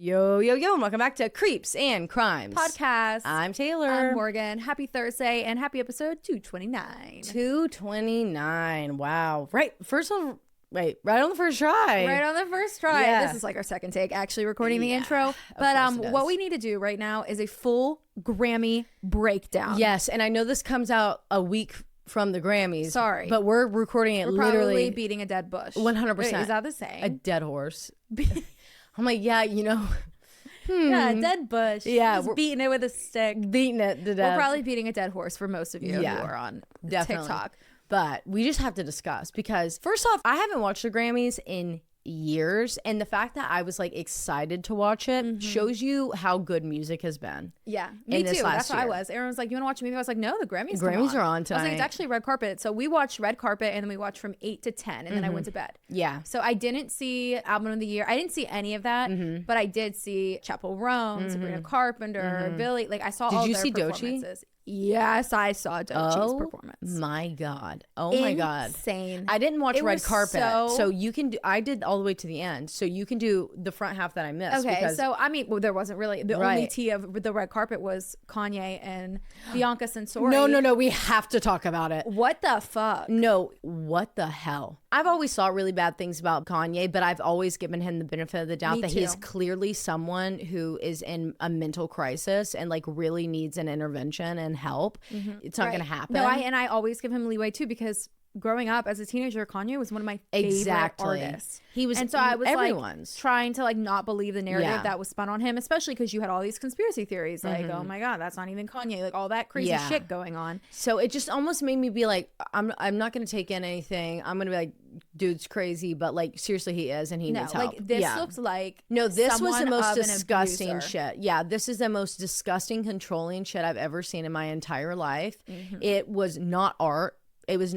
Yo, yo, yo, and welcome back to Creeps and Crimes Podcast. I'm Taylor. I'm Morgan. Happy Thursday and happy episode 229. 229. Wow. Right. Right on the first try. Right on the first try. Yeah. This is like our second take actually recording the intro. But what we need to do right now is a full Grammy breakdown. Yes, and I know this comes out a week from the Grammys. Sorry. But we're recording it literally. Probably beating a dead bush. 100%. Wait, is that the saying? A dead horse. I'm like, yeah, you know. Yeah, dead bush. Yeah. Just beating it with a stick. Beating it to death. We're probably beating a dead horse for most of you who are on TikTok. But we just have to discuss because first off, I haven't watched the Grammys in years, and the fact that I was like excited to watch it shows you how good music has been. Yeah, me too. That's what I was. Aaron was like, "You want to watch a movie?" I was like, "No, the Grammys are on tonight." I was like, "It's actually red carpet." So we watched red carpet, and then we watched from 8 to 10, and then I went to bed. Yeah. So I didn't see album of the year. I didn't see any of that, but I did see Chapel Roan, Sabrina Carpenter, Billy. Like I saw all their performances. Yes, I saw Doechie's performance. My God. Oh my God. Insane. I didn't watch red carpet. So you can do, I did all the way to the end. So you can do the front half that I missed. Okay. So, I mean, well, there wasn't really, the only tea of the red carpet was Kanye and Bianca Censori. No. We have to talk about it. What the fuck? No. What the hell? I've always thought really bad things about Kanye, but I've always given him the benefit of the doubt that he's clearly someone who is in a mental crisis and like really needs an intervention and help. It's not going to happen. No, I always give him leeway too, because growing up as a teenager, Kanye was one of my favorite artists. He was, and so I was everyone's like trying to like not believe the narrative that was spun on him, especially because you had all these conspiracy theories like, oh my God, that's not even Kanye, like all that crazy shit going on. So it just almost made me be like, I'm not going to take in anything. I'm going to be like, dude's crazy, but like seriously, he is, and he needs help. Like this looks like this was the most disgusting shit. Yeah, this is the most disgusting, controlling shit I've ever seen in my entire life. It was not art. It was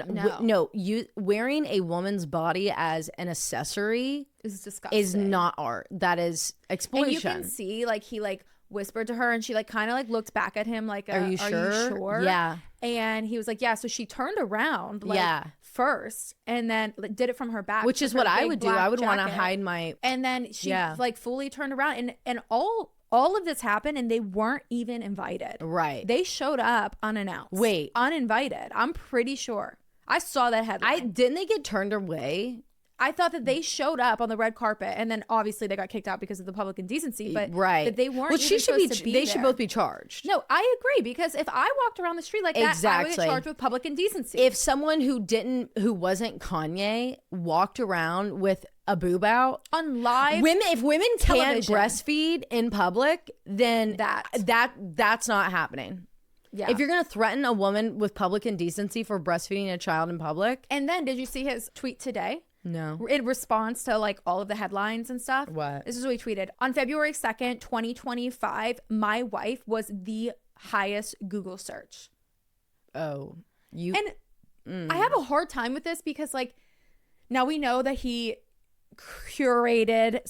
you wearing a woman's body as an accessory is disgusting. Is not art. That is exploitation. And you can see like he like whispered to her, and she like kind of like looked back at him like, "Are you sure?" Yeah. And he was like, "Yeah." So she turned around like first, and then like, did it from her back, which is what I would do. I would want to hide my. And then she like fully turned around, and all of this happened, and they weren't even invited. Right. They showed up unannounced. Wait. Uninvited. I'm pretty sure. I saw that headline. Didn't they get turned away? I thought that they showed up on the red carpet, and then obviously they got kicked out because of the public indecency. But that they weren't. Well, they should both be charged. No, I agree, because if I walked around the street like that, I would get charged with public indecency. If someone who wasn't Kanye walked around with a boob out on live if women television. can't breastfeed in public, then that's not happening. Yeah. If you're going to threaten a woman with public indecency for breastfeeding a child in public. And then did you see his tweet today? No. In response to like all of the headlines and stuff. What? This is what he tweeted. On February 2nd, 2025, my wife was the highest Google search. Oh. I have a hard time with this because like now we know that he curated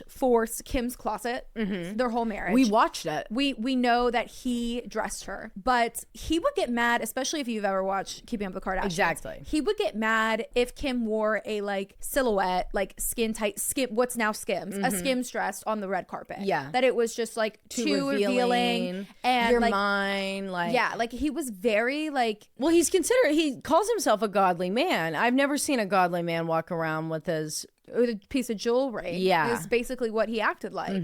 / forced Kim's closet, their whole marriage. We watched it. We know that he dressed her, but he would get mad, especially if you've ever watched Keeping Up with the Kardashians. Exactly. He would get mad if Kim wore a like silhouette, like skin tight, what's now Skims, a Skims dress on the red carpet. Yeah. That it was just like too revealing and your like, mind, like like he was very like. Well, he calls himself a godly man. I've never seen a godly man walk around with a piece of jewelry. Yeah, is basically what he acted like.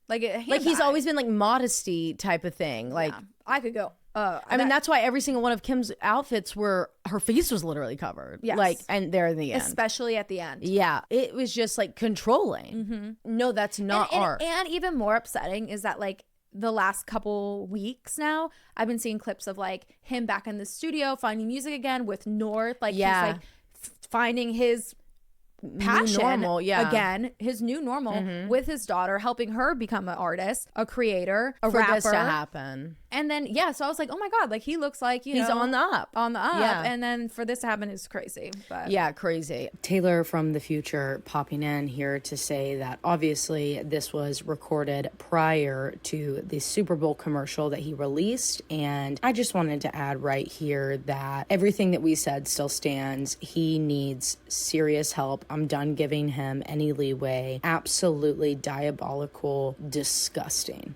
Like he's always been like modesty type of thing. Like I could go. I mean, that's why every single one of Kim's outfits her face was literally covered. Yes. Like, and there in the end, especially at the end. Yeah, it was just like controlling. No, that's not art. And even more upsetting is that like the last couple weeks now, I've been seeing clips of like him back in the studio finding music again with North. Like he's like finding his passion normal, again, his new normal with his daughter, helping her become an artist, a creator, a rapper. For this to happen. And then so I was like, oh my God, like he looks like he's on the up. Yeah. And then for this to happen is crazy. But yeah, crazy. Taylor from the future popping in here to say that obviously this was recorded prior to the Super Bowl commercial that he released, and I just wanted to add right here that everything that we said still stands. He needs serious help. I'm done giving him any leeway. Absolutely diabolical, disgusting.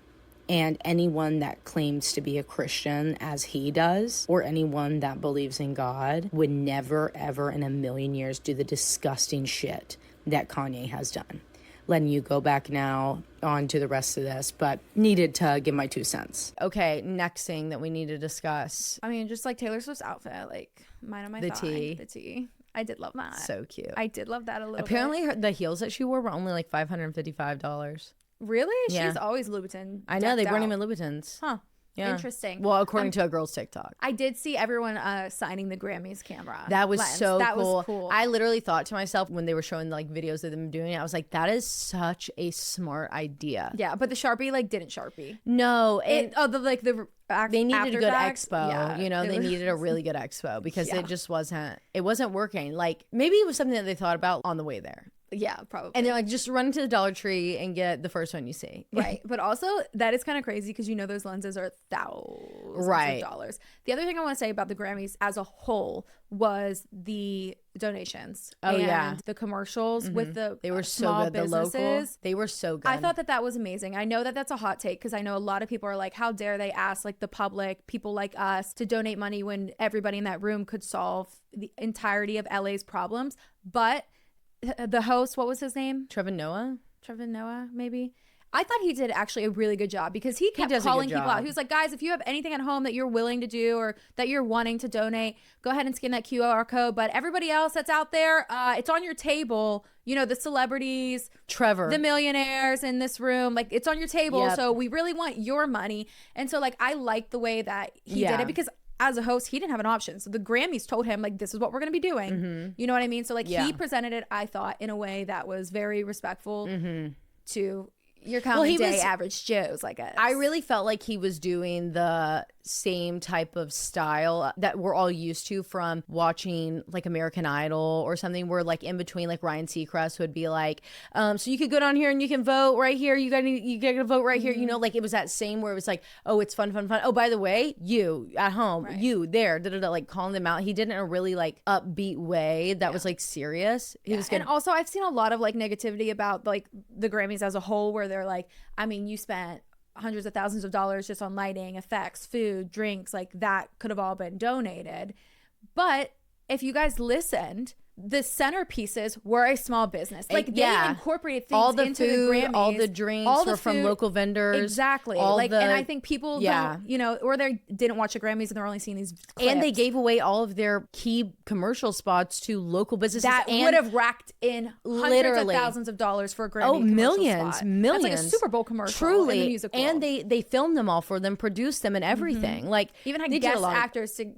And anyone that claims to be a Christian as he does, or anyone that believes in God, would never, ever in a million years do the disgusting shit that Kanye has done. Letting you go back now on to the rest of this, but needed to give my 2 cents. Okay, next thing that we need to discuss. I mean, just like Taylor Swift's outfit, like mine on my thigh. The tee. I did love that. So cute. I did love that a little Apparently, the heels that she wore were only like $555. Really? Yeah. She's always Louboutin. I know, they weren't even Louboutins. Huh. Yeah. Interesting. Well, according to a girl's TikTok. I did see everyone signing the Grammys camera. That was so cool. Was cool. I literally thought to myself when they were showing like videos of them doing it, I was like, that is such a smart idea. Yeah, but the Sharpie like didn't Sharpie. No. They needed a good expo. Yeah, you know, they needed a really good expo because it wasn't working. Like maybe it was something that they thought about on the way there. Yeah, probably. And they're like, just run to the Dollar Tree and get the first one you see. Right. But also, that is kind of crazy because you know those lenses are thousands of dollars. The other thing I want to say about the Grammys as a whole was the donations. And the commercials with the they were small so good. businesses. The local, they were so good. I thought that was amazing. I know that that's a hot take because I know a lot of people are like, how dare they ask like the public, people like us, to donate money when everybody in that room could solve the entirety of LA's problems. But the host, what was his name? Trevor Noah, maybe. I thought he did actually a really good job because he kept calling people out. He was like, guys, if you have anything at home that you're willing to do or that you're wanting to donate, go ahead and scan that QR code. But everybody else that's out there, it's on your table. You know, the celebrities, Trevor, the millionaires in this room, like it's on your table. Yep. So we really want your money. And so like, I like the way that he did it because as a host, he didn't have an option. So the Grammys told him, like, this is what we're going to be doing. Mm-hmm. You know what I mean? So, like, he presented it, I thought, in a way that was very respectful to your common day average Joes, I guess. I really felt like he was doing the same type of style that we're all used to from watching like American Idol or something, where like in between like Ryan Seacrest would be like, so you could go down here and you can vote right here. You gotta vote right here. You know, like it was that same where it was like, oh, it's fun. Oh, by the way, you at home, you there, like calling them out. He did it in a really like upbeat way that was like serious. He was good. And also I've seen a lot of like negativity about like the Grammys as a whole, where they're like, I mean, you spent hundreds of thousands of dollars just on lighting, effects, food, drinks, like that could have all been donated. But if you guys listened, the centerpieces were a small business. Like they incorporated things all the into food, the Grammys. all the drinks were from local vendors. Exactly. And I think people don't, you know, or they didn't watch the Grammys and they're only seeing these clips. And they gave away all of their key commercial spots to local businesses that would have racked in hundreds of thousands of dollars for a Grammy millions. That's like a Super Bowl commercial. Truly. In the musical. And they filmed them all for them, produced them and everything. Like even had guest actors to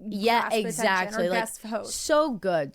exactly, or guest hosts. So good.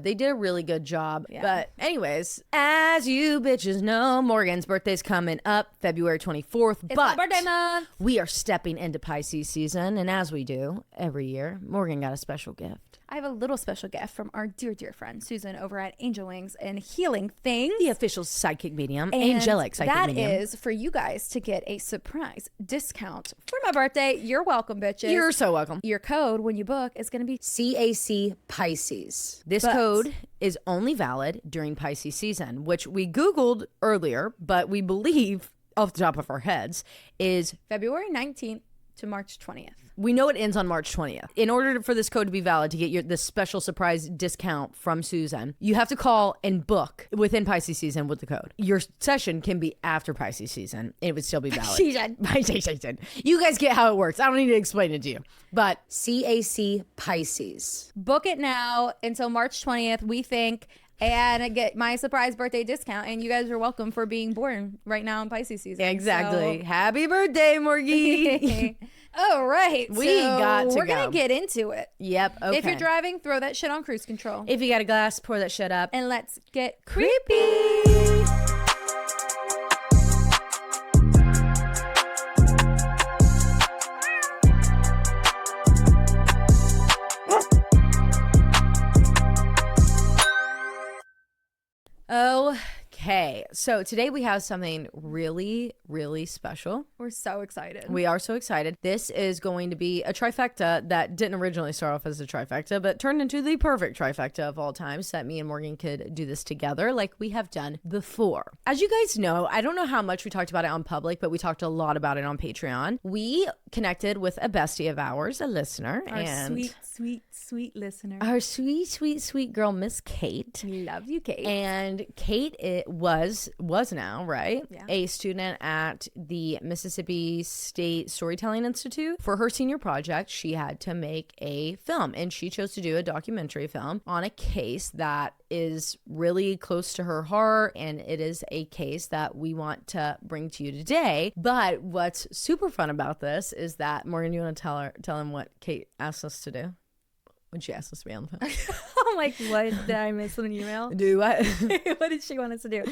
They did a really good job. But anyways, as you bitches know, Morgan's birthday's coming up February 24th. It's my birthday month. We are stepping into Pisces season, and as we do every year, Morgan got a special gift. I have a little special gift from our dear friend Susan over at Angel Wings and Healing Things, the official psychic medium, angelic psychic medium. That is for you guys to get a surprise discount for my birthday. You're welcome, bitches. You're so welcome. Your code when you book is going to be CAC Pisces. This code is only valid during Pisces season, which we Googled earlier, but we believe off the top of our heads is February 19th to March 20th. We know it ends on March 20th. In order for this code to be valid, to get this special surprise discount from Susan, you have to call and book within Pisces season with the code. Your session can be after Pisces season, and it would still be valid. Season. You guys get how it works. I don't need to explain it to you. But CAC Pisces. Book it now until March 20th, we think, and get my surprise birthday discount. And you guys are welcome for being born right now in Pisces season. Exactly. So. Happy birthday, Morgie. All right. We're going to get into it. Yep. Okay. If you're driving, throw that shit on cruise control. If you got a glass, pour that shit up. And let's get creepy. Okay, So today we have something really, really special. We're so excited. We are so excited. This is going to be a trifecta that didn't originally start off as a trifecta, but turned into the perfect trifecta of all time so that me and Morgan could do this together like we have done before. As you guys know, I don't know how much we talked about it on public, but we talked a lot about it on Patreon. We connected with a bestie of ours, a listener. Our sweet listener. Our sweet girl, Miss Kate. We love you, Kate. And Kate was now, right? Yeah. A student at the Mississippi State Storytelling Institute. For her senior project, she had to make a film, and she chose to do a documentary film on a case that is really close to her heart, and it is a case that we want to bring to you today. But what's super fun about this is that, Morgan, you want to tell him what Kate asked us to do when she asked us to be on the phone? I'm like, what did I miss in an email? Do what? What did she want us to do?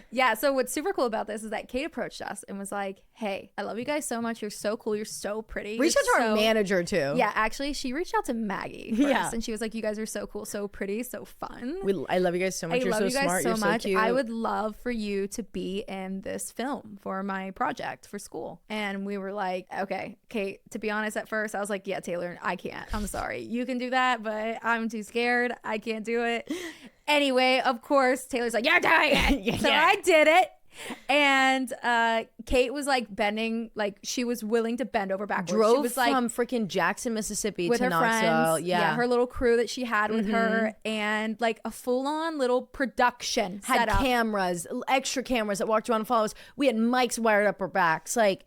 Yeah, so what's super cool about this is that Kate approached us and was like, hey, I love you guys so much. You're so cool. You're so pretty. Reach out to our manager too. Yeah, actually, she reached out to Maggie first, and she was like, you guys are so cool, so pretty, so fun. I love you guys so much. You're so smart. You're so cute. I would love for you to be in this film for my project for school. And we were like, okay, Kate, to be honest, at first I was like, yeah, Taylor, I can't. I'm sorry. You can do that, but I'm too scared. I can't do it. Anyway, of course, Taylor's like, you're doing it. So I did it. And Kate was like bending, like she was willing to bend over backwards. Drove she was from freaking Jackson, Mississippi with to her Knoxville. friends, her little crew that she had with her, and like a full-on little production had setup. Cameras, extra cameras that walked around and followed us. We had mics wired up our backs, like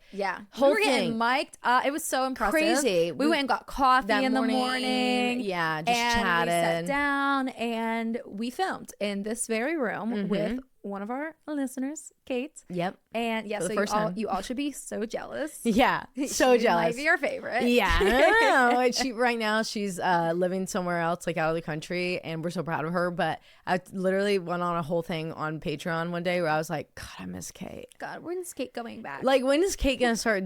whole we were getting mic'd. It was so impressive. Crazy. We went and got coffee in the morning. Yeah, just and chatted. We sat down and we filmed in this very room with one of our listeners, Kate. Yep. And so you all should be so jealous. Yeah, so she jealous. Might be your favorite. Yeah, I don't know. Right now she's living somewhere else, like out of the country, and we're so proud of her. But I literally went on a whole thing on Patreon one day where I was like, God, I miss Kate. God, when's Kate coming back? Like, when is Kate gonna start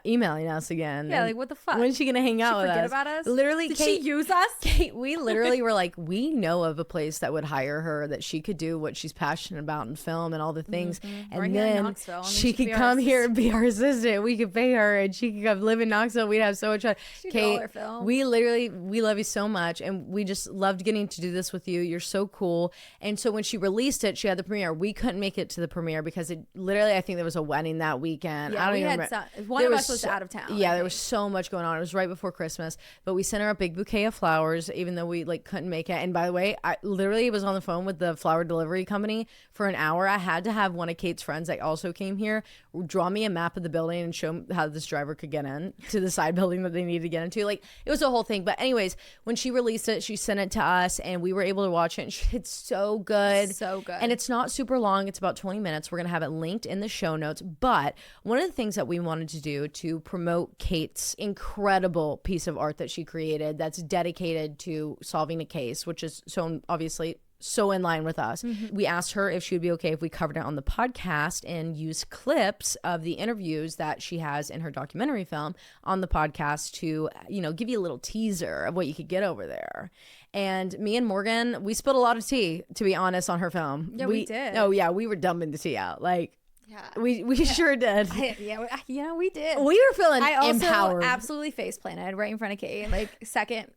emailing us again? Yeah, like what the fuck? When's she gonna hang out with us? Forget about us? Literally, Did Kate, she use us? Kate, we literally were like, we know of a place that would hire her, that she could do what she's passionate about in film and all the things, and then she could come here and be our assistant. We could pay her, and she could come live in Knoxville. We'd have so much fun. Kate, we love you so much, and we just loved getting to do this with you. You're so cool. And so when she released it, she had the premiere. We couldn't make it to the premiere because it literally, I think there was a wedding that weekend. Yeah, I don't even remember. One of us was out of town. Yeah, there was so much going on. It was right before Christmas, but we sent her a big bouquet of flowers, even though we like couldn't make it. And by the way, I literally was on the phone with the flower delivery company for an hour. I had to have one of Kate's friends that also came here draw me a map of the building and show how this driver could get in to the side building that they needed to get into. Like, it was a whole thing. But anyways, when she released it, she sent it to us and we were able to watch it, and it's so good. So good. And it's not super long. It's about 20 minutes. We're going to have it linked in the show notes. But one of the things that we wanted to do to promote Kate's incredible piece of art that she created that's dedicated to solving a case, which is so obviously so in line with us. We asked her if she would be okay if we covered it on the podcast and use clips of the interviews that she has in her documentary film on the podcast to, you know, give you a little teaser of what you could get over there. And me and Morgan, we spilled a lot of tea, to be honest, on her film. Yeah, we did. Oh yeah, we were dumping the tea out. Like, yeah, we sure did. Yeah, we did. We were feeling empowered. I also absolutely face planted right in front of Kate. Like, second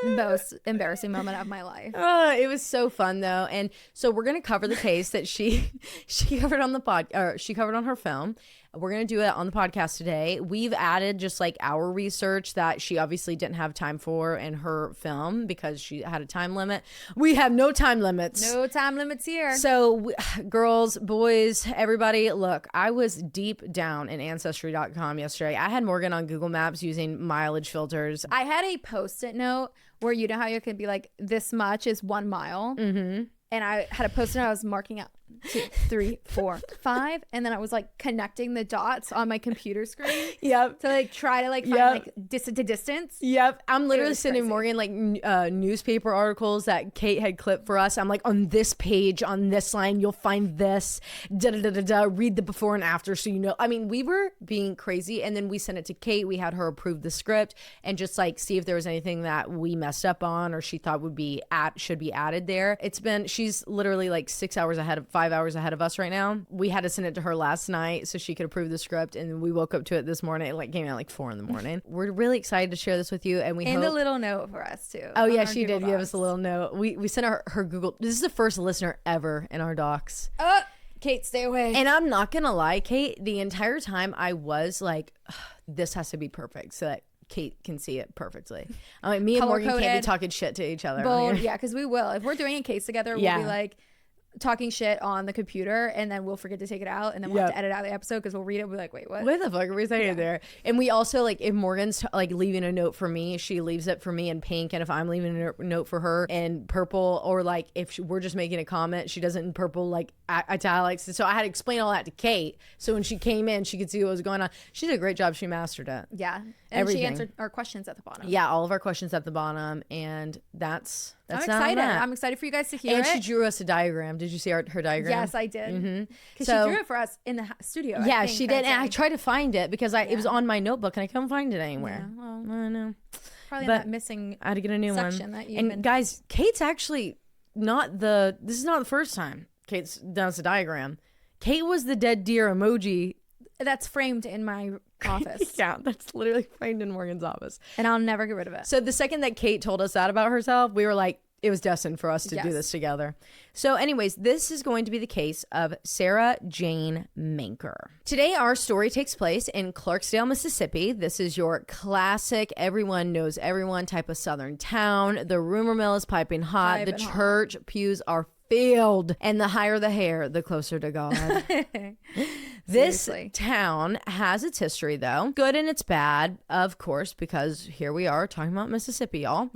most embarrassing moment of my life. It was so fun though. And so we're gonna cover the case that she covered on the she covered on her film. We're going to do it on the podcast today. We've added just like our research that she obviously didn't have time for in her film because she had a time limit. We have no time limits. No time limits here. So girls, boys, everybody, look, I was deep down in Ancestry.com yesterday. I had Morgan on Google Maps using mileage filters. I had a Post-it note where, you know how you can be like, this much is 1 mile. Mm-hmm. And I had a Post-it note I was marking out 2, 3, 4, 5, and then I was like connecting the dots on my computer screen. Yep. To like try to like find like distance. Yep. I'm literally sending Morgan like newspaper articles that Kate had clipped for us. I'm like, on this page, on this line, you'll find this. Da da da da da. Read the before and after, so you know. I mean, we were being crazy, and then we sent it to Kate. We had her approve the script and just like see if there was anything that we messed up on or she thought should be added there. She's literally like 5 5 hours ahead of us right now. We had to send it to her last night so she could approve the script, and we woke up to it this morning. It like came out like 4 a.m. We're really excited to share this with you, and we and hope... a little note for us too. Oh yeah, she did give us a little note. We sent her Google. This is the first listener ever in our docs. Kate, stay away. And I'm not gonna lie, Kate, the entire time I was like, this has to be perfect so that Kate can see it perfectly. I mean, me and Morgan can't be talking shit to each other. Bold, yeah, because we will. If we're doing a case together, we'll be like talking shit on the computer, and then we'll forget to take it out, and then we'll have to edit out the episode because we'll read it and we'll be like, wait, what the fuck are we saying there? And we also, like, if Morgan's like leaving a note for me, she leaves it for me in pink, and if I'm leaving a note for her in purple, or like if we're just making a comment, she does it in purple, like italics. And so I had to explain all that to Kate, so when she came in she could see what was going on. She did a great job. She mastered it. And everything. She answered our questions at the bottom. All of our questions at the bottom, and that's I'm excited. I'm excited for you guys to hear and it. she drew us a diagram. Did you see her diagram? Yes, I did. Because she drew it for us in the studio. Yeah, she did. And I tried to find it because it was on my notebook and I couldn't find it anywhere. Yeah, well, I know. Probably in that missing I had to get a new section one. That you've and been... guys, Kate's actually this is not the first time Kate's done us a diagram. Kate was the dead deer emoji. That's framed in my office. Yeah, that's literally framed in Morgan's office. And I'll never get rid of it. So the second that Kate told us that about herself, we were like, it was destined for us to do this together. So anyways, this is going to be the case of Sara Jane Manker. Today, our story takes place in Clarksdale, Mississippi. This is your classic, everyone knows everyone type of Southern town. The rumor mill is piping hot. The church pews are filled. And the higher the hair, the closer to God. This town has its history, though. Good and it's bad, of course, because here we are talking about Mississippi, y'all.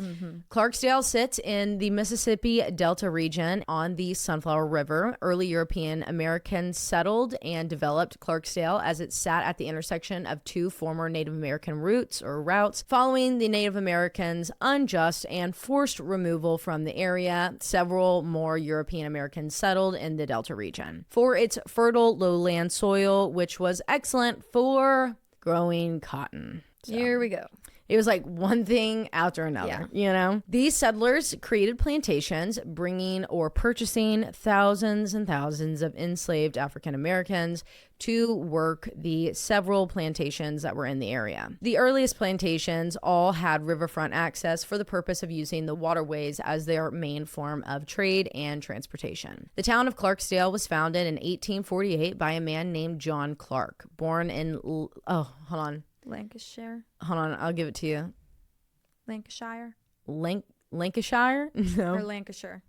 Clarksdale sits in the Mississippi Delta region on the Sunflower River. Early European Americans settled and developed Clarksdale as it sat at the intersection of two former Native American routes, following the Native Americans' unjust and forced removal from the area. Several more European Americans settled in the Delta region. For its fertile lowland soil, which was excellent for growing cotton. So here we go. It was like one thing after another, you know? These settlers created plantations, bringing or purchasing thousands and thousands of enslaved African Americans to work the several plantations that were in the area. The earliest plantations all had riverfront access for the purpose of using the waterways as their main form of trade and transportation. The town of Clarksdale was founded in 1848 by a man named John Clark, born in, Lancashire. Hold on, I'll give it to you. Lancashire. Lancashire? No. Or Lancashire.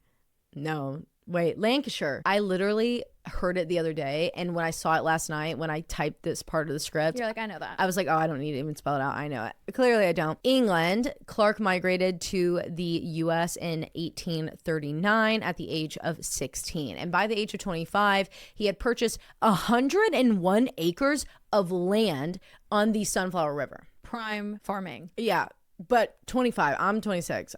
No. Wait, Lancashire. I literally heard it the other day, and when I saw it last night, when I typed this part of the script, you're like, I know that. I was like, oh, I don't need to even spell it out. I know it. Clearly, I don't. England. Clark migrated to the U.S. in 1839 at the age of 16. And by the age of 25, he had purchased 101 acres of land on the Sunflower River. Prime farming. Yeah, but 25. I'm 26.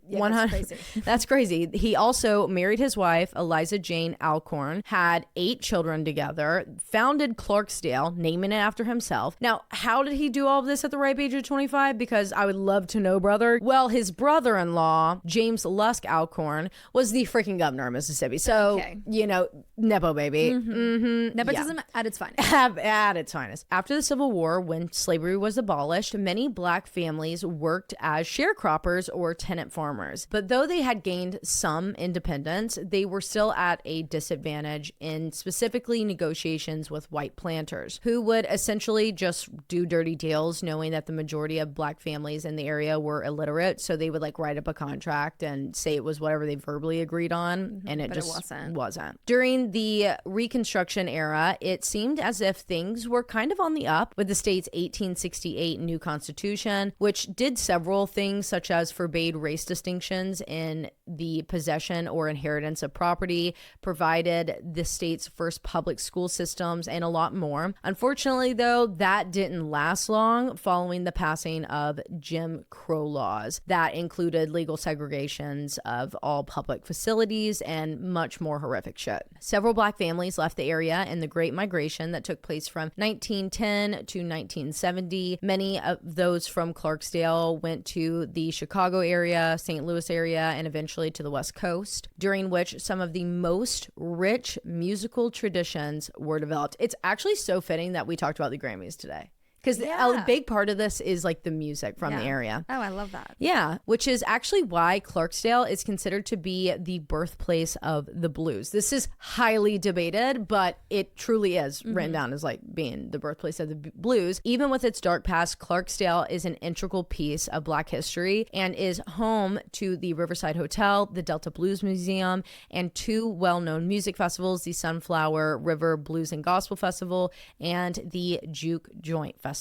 Yeah, 100. That's crazy. That's crazy. He also married his wife, Eliza Jane Alcorn, had 8 children together, founded Clarksdale, naming it after himself. Now, how did he do all of this at the ripe age of 25? Because I would love to know, brother. Well, his brother-in-law, James Lusk Alcorn, was the freaking governor of Mississippi. So, you know, Nepo baby. Nepotism at its finest. At its finest. After the Civil War, when slavery was abolished, many black families worked as sharecroppers or tenant farmers. But though they had gained some independence, they were still at a disadvantage in specifically negotiations with white planters, who would essentially just do dirty deals, knowing that the majority of black families in the area were illiterate. So they would like write up a contract and say it was whatever they verbally agreed on, and it just wasn't. During the Reconstruction era, it seemed as if things were kind of on the up with the state's 1868 new constitution, which did several things such as forbade race distinctions in the possession or inheritance of property, provided the state's first public school systems, and a lot more. Unfortunately, though, that didn't last long following the passing of Jim Crow laws that included legal segregations of all public facilities and much more horrific shit. Several black families left the area in the Great Migration that took place from 1910 to 1970. Many of those from Clarksdale went to the Chicago area, Florida, St. Louis area, and eventually to the West Coast, during which some of the most rich musical traditions were developed. It's actually so fitting that we talked about the Grammys today. Because a big part of this is like the music from the area. Oh, I love that. Yeah, which is actually why Clarksdale is considered to be the birthplace of the blues. This is highly debated, but it truly is written down as like being the birthplace of the blues. Even with its dark past, Clarksdale is an integral piece of Black history and is home to the Riverside Hotel, the Delta Blues Museum, and two well-known music festivals, the Sunflower River Blues and Gospel Festival and the Juke Joint Festival.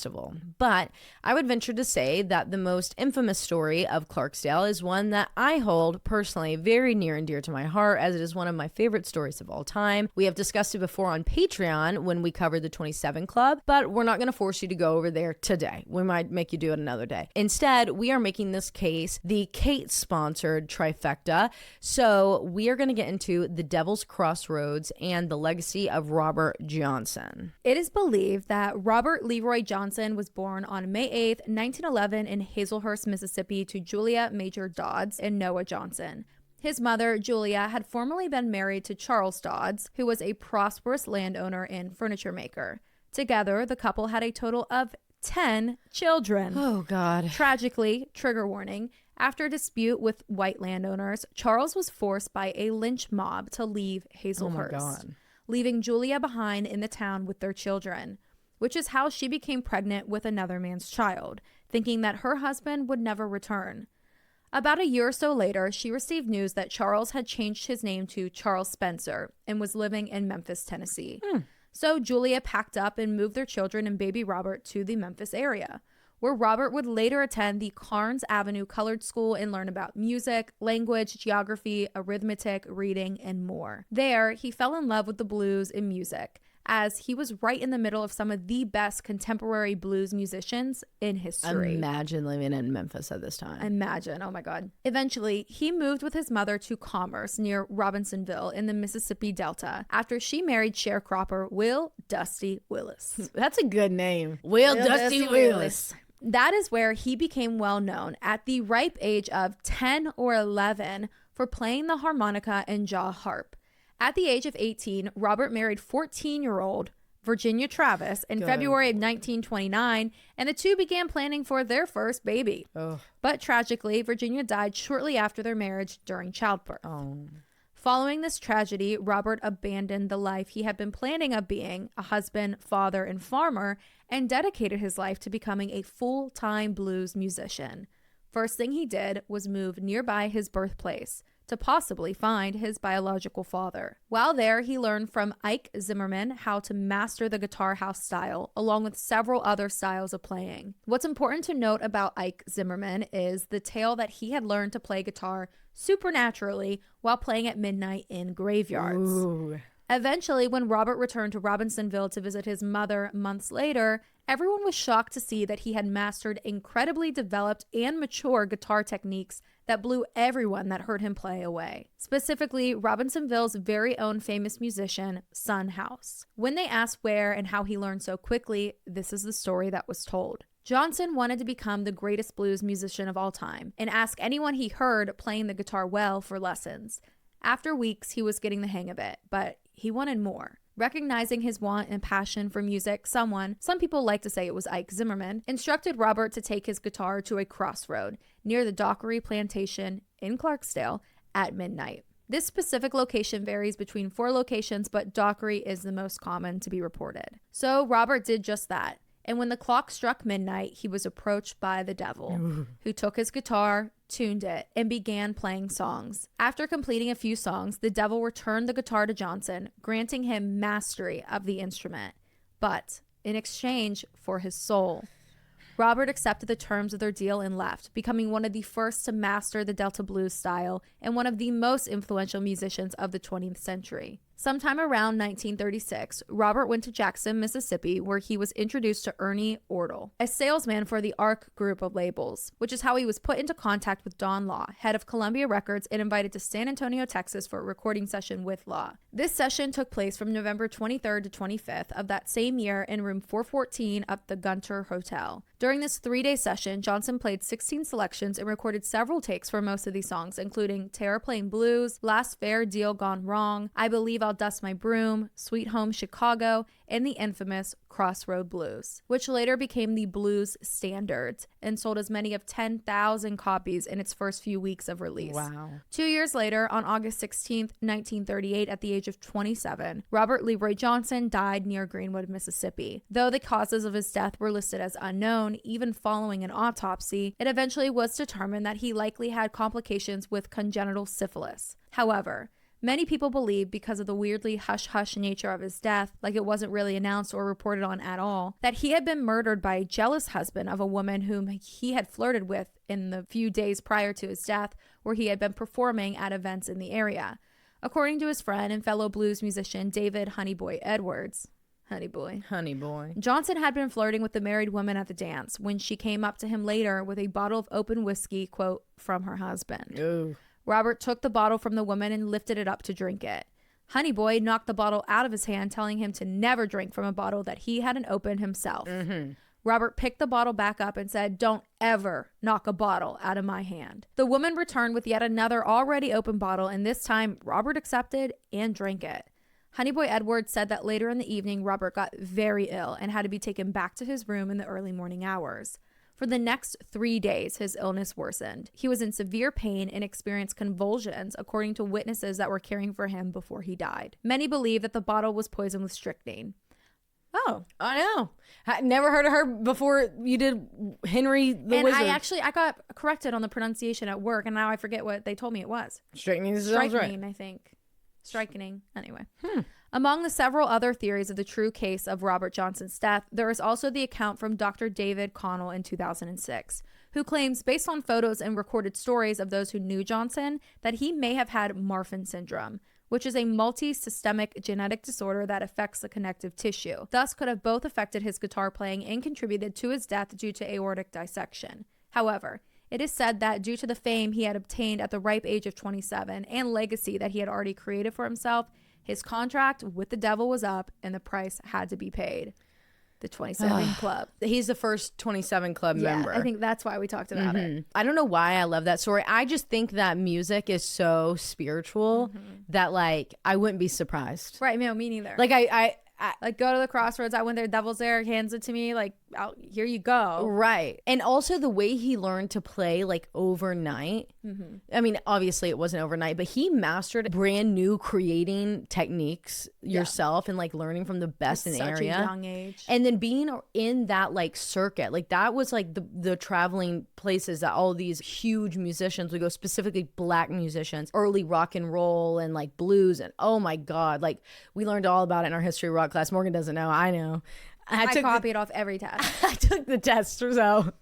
But I would venture to say that the most infamous story of Clarksdale is one that I hold personally very near and dear to my heart, as it is one of my favorite stories of all time. We have discussed it before on Patreon when we covered the 27 Club, but we're not going to force you to go over there today. We might make you do it another day. Instead, we are making this case the Kate-sponsored trifecta. So we are going to get into the Devil's Crossroads and the legacy of Robert Johnson. It is believed that Robert Leroy Johnson was born on May 8th, 1911 in Hazelhurst, Mississippi to Julia Major Dodds and Noah Johnson. His mother, Julia, had formerly been married to Charles Dodds, who was a prosperous landowner and furniture maker. Together, the couple had a total of 10 children. Oh, God. Tragically, trigger warning, after a dispute with white landowners, Charles was forced by a lynch mob to leave Hazelhurst, oh my God, leaving Julia behind in the town with their children, which is how she became pregnant with another man's child, thinking that her husband would never return. About a year or so later, she received news that Charles had changed his name to Charles Spencer and was living in Memphis, Tennessee. So Julia packed up and moved their children and baby Robert to the Memphis area, where Robert would later attend the Carnes Avenue Colored School and learn about music, language, geography, arithmetic, reading, and more. There, he fell in love with the blues and music, as he was right in the middle of some of the best contemporary blues musicians in history. Imagine living in Memphis at this time. Imagine. Oh my God. Eventually, he moved with his mother to Commerce near Robinsonville in the Mississippi Delta after she married sharecropper Will Dusty Willis. That's a good name. Will Dusty Willis. That is where he became well known at the ripe age of 10 or 11 for playing the harmonica and jaw harp. At the age of 18, Robert married 14-year-old Virginia Travis in February of 1929, and the two began planning for their first baby. But tragically, Virginia died shortly after their marriage during childbirth. Following this tragedy, Robert abandoned the life he had been planning of being a husband, father, and farmer, and dedicated his life to becoming a full-time blues musician. First thing he did was move nearby his birthplace to possibly find his biological father. While there, he learned from Ike Zimmerman how to master the guitar house style, along with several other styles of playing. What's important to note about Ike Zimmerman is the tale that he had learned to play guitar supernaturally while playing at midnight in graveyards. Ooh. Eventually, when Robert returned to Robinsonville to visit his mother months later, everyone was shocked to see that he had mastered incredibly developed and mature guitar techniques that blew everyone that heard him play away. Specifically, Robinsonville's very own famous musician, Son House. When they asked where and how he learned so quickly, this is the story that was told. Johnson wanted to become the greatest blues musician of all time and asked anyone he heard playing the guitar well for lessons. After weeks, he was getting the hang of it, but he wanted more. Recognizing his want and passion for music, some people like to say it was Ike Zimmerman, instructed Robert to take his guitar to a crossroad near the Dockery Plantation in Clarksdale at midnight. This specific location varies between 4 locations, but Dockery is the most common to be reported. So Robert did just that. And when the clock struck midnight, he was approached by the devil, who took his guitar, tuned it, and began playing songs. After completing a few songs, the devil returned the guitar to Johnson, granting him mastery of the instrument, but in exchange for his soul. Robert accepted the terms of their deal and left, becoming one of the first to master the Delta blues style and one of the most influential musicians of the 20th century. Sometime around 1936, Robert went to Jackson, Mississippi, where he was introduced to Ernie Ortle, a salesman for the ARC group of labels, which is how he was put into contact with Don Law, head of Columbia Records, and invited to San Antonio, Texas for a recording session with Law. This session took place from November 23rd to 25th of that same year in room 414 up the Gunter Hotel. During this 3-day session, Johnson played 16 selections and recorded several takes for most of these songs, including Terraplane Blues, Last Fair Deal Gone Wrong, I Believe I'll Dust My Broom, Sweet Home Chicago, and the infamous Crossroad Blues, which later became the blues standard and sold as many of 10,000 copies in its first few weeks of release. Wow. 2 years later, on August 16th, 1938, at the age of 27, Robert Leroy Johnson died near Greenwood, Mississippi. Though the causes of his death were listed as unknown, even following an autopsy, it eventually was determined that he likely had complications with congenital syphilis. However, many people believe, because of the weirdly hush-hush nature of his death, like it wasn't really announced or reported on at all, that he had been murdered by a jealous husband of a woman whom he had flirted with in the few days prior to his death, where he had been performing at events in the area. According to his friend and fellow blues musician David Honeyboy Edwards, Honey Boy. Johnson had been flirting with the married woman at the dance when she came up to him later with a bottle of open whiskey, quote, from her husband. Ooh. Robert took the bottle from the woman and lifted it up to drink it. Honey Boy knocked the bottle out of his hand, telling him to never drink from a bottle that he hadn't opened himself. Mm-hmm. Robert picked the bottle back up and said, "Don't ever knock a bottle out of my hand." The woman returned with yet another already open bottle, and this time Robert accepted and drank it. Honeyboy Edwards said that later in the evening, Robert got very ill and had to be taken back to his room in the early morning hours. For the next 3 days, his illness worsened. He was in severe pain and experienced convulsions, according to witnesses that were caring for him before he died. Many believe that the bottle was poisoned with strychnine. Oh, I know. I never heard of her before you did Henry the and Wizard. I got corrected on the pronunciation at work, and now I forget what they told me it was. Strychnine, right. I think. Strychnine. Anyway. Among the several other theories of the true case of Robert Johnson's death, there is also the account from Dr. David Connell in 2006, who claims, based on photos and recorded stories of those who knew Johnson, that he may have had Marfan syndrome, which is a multi-systemic genetic disorder that affects the connective tissue, thus could have both affected his guitar playing and contributed to his death due to aortic dissection. However, it is said that due to the fame he had obtained at the ripe age of 27 and legacy that he had already created for himself, his contract with the devil was up and the price had to be paid. The 27 Club. He's the first 27 Club member. I think that's why we talked about it. I don't know why I love that story. I just think that music is so spiritual that, like, I wouldn't be surprised. Right, no, me neither. Like, I like, go to the crossroads. I went there, devil's there, hands it to me. Like, here you go. Right. And also the way he learned to play, like, overnight. I mean, obviously it wasn't overnight, but he mastered brand new creating techniques yourself and, like, learning from the best in the area. Such a young age. And then being in that, like, circuit, like, that was, like, the traveling places that all these huge musicians would go, specifically black musicians, early rock and roll and, like, blues. And oh my God, like, we learned all about it in our history rock class. Morgan doesn't know. I know. I copied off every test. I took the test, so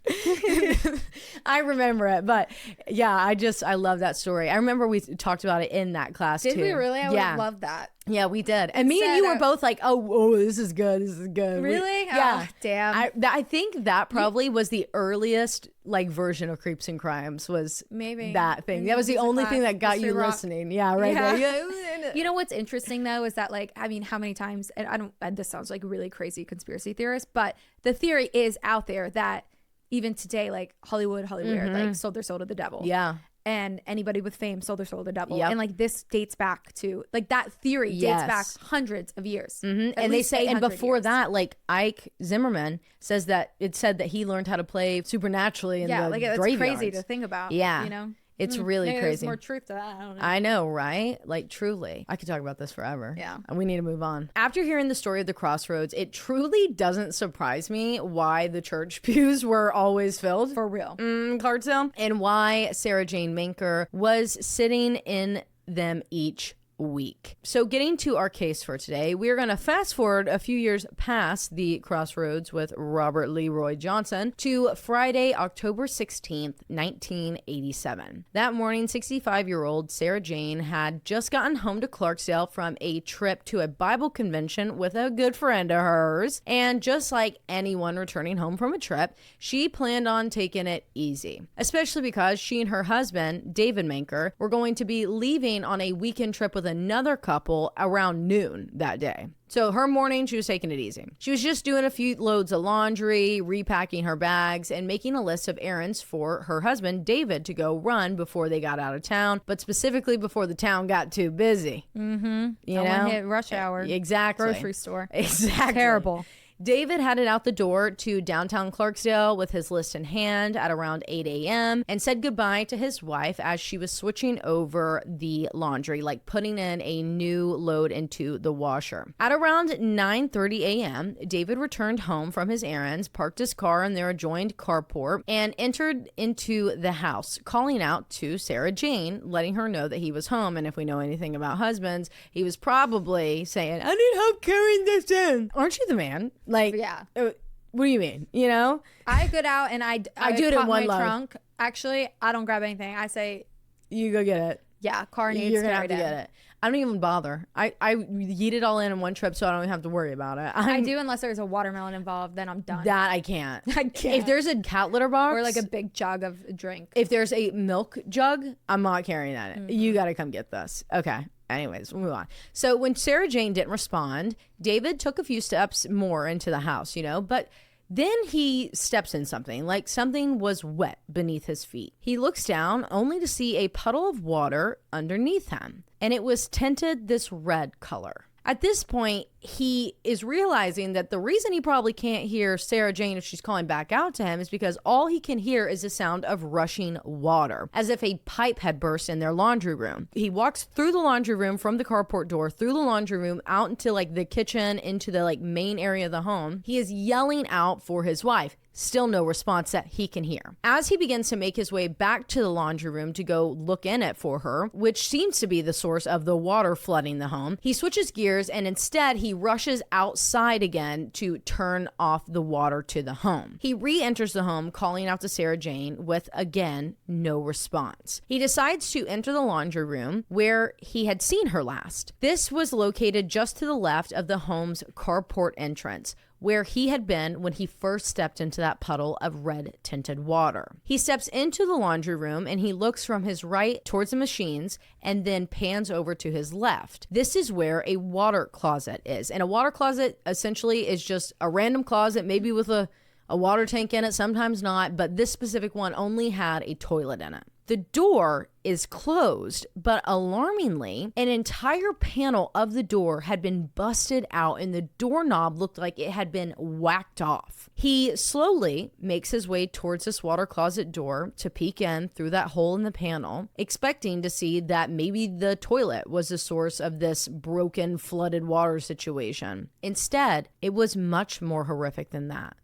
I remember it. But yeah, I love that story. I remember we talked about it in that class too. Did we really? I would have loved that. Yeah, we did. And me and you were both like, oh, this is good. This is good. Really? Yeah. Oh, damn. I think that probably was the earliest, like, version of Creeps and Crimes was maybe that thing. That was the only thing that got you listening. Yeah, right. Yeah. You know what's interesting though is that, like, I mean, how many times, and this sounds like a really crazy conspiracy theorist, but the theory is out there that even today, like, Hollywood, like, sold their soul to the devil. Yeah. And anybody with fame sold their soul to the devil. Yep. And, like, this dates back to, like, that theory dates back hundreds of years. And they say, and before that, like, Ike Zimmerman said that he learned how to play supernaturally in the like, it's graveyards. crazy to think about. Yeah. You know? It's really maybe crazy. There's more truth to that. I don't know. I know, right? Like, truly. I could talk about this forever. Yeah. And we need to move on. After hearing the story of the Crossroads, it truly doesn't surprise me why the church pews were always filled. For real. Clarksdale. And why Sara Jane Manker was sitting in them each week. So getting to our case for today, we're going to fast forward a few years past the crossroads with Robert Leroy Johnson to Friday, October 16th, 1987. That morning, 65-year-old Sara Jane had just gotten home to Clarksdale from a trip to a Bible convention with a good friend of hers. And just like anyone returning home from a trip, she planned on taking it easy, especially because she and her husband, David Manker, were going to be leaving on a weekend trip with another couple around noon that day. So her morning, she was taking it easy. She was just doing a few loads of laundry, repacking her bags, and making a list of errands for her husband, David, to go run before they got out of town, but specifically before the town got too busy. You know? Hit rush hour. Exactly. Grocery store. Exactly. Terrible. David headed out the door to downtown Clarksdale with his list in hand at around 8 a.m. and said goodbye to his wife as she was switching over the laundry, like putting in a new load into the washer. At around 9:30 a.m., David returned home from his errands, parked his car in their adjoined carport, and entered into the house, calling out to Sara Jane, letting her know that he was home. And if we know anything about husbands, he was probably saying, "I need help carrying this in." Aren't you the man? Like, yeah. What do you mean? You know? I get out and I do it in one my load. Trunk. Actually, I don't grab anything. I say, you go get it. Yeah, car needs You're going to have to in. get it. I don't even bother. I yeet it all in one trip so I don't even have to worry about it. I do unless there's a watermelon involved, then I'm done. That I can't. I can't. If there's a cat litter box. Or like a big jug of a drink. If there's a milk jug, I'm not carrying that. You got to come get this. Okay. Anyways, we'll move on. So when Sara Jane didn't respond, David took a few steps more into the house, but then he steps in something, like something was wet beneath his feet. He looks down only to see a puddle of water underneath him, and it was tinted this red color. At this point, he is realizing that the reason he probably can't hear Sara Jane if she's calling back out to him is because all he can hear is the sound of rushing water, as if a pipe had burst in their laundry room. He walks through the laundry room from the carport door, through the laundry room, out into like the kitchen, into the like main area of the home. He is yelling out for his wife. Still no response that he can hear. As he begins to make his way back to the laundry room to go look in it for her, which seems to be the source of the water flooding the home, he switches gears and instead he rushes outside again to turn off the water to the home. He re-enters the home, calling out to Sara Jane with, again, no response. He decides to enter the laundry room where he had seen her last. This was located just to the left of the home's carport entrance, where he had been when he first stepped into that puddle of red tinted water. He steps into the laundry room and he looks from his right towards the machines and then pans over to his left. This is where a water closet is. And a water closet essentially is just a random closet, maybe with a water tank in it, sometimes not, but this specific one only had a toilet in it. The door is closed, but alarmingly, an entire panel of the door had been busted out and the doorknob looked like it had been whacked off. He slowly makes his way towards this water closet door to peek in through that hole in the panel, expecting to see that maybe the toilet was the source of this broken, flooded water situation. Instead, it was much more horrific than that.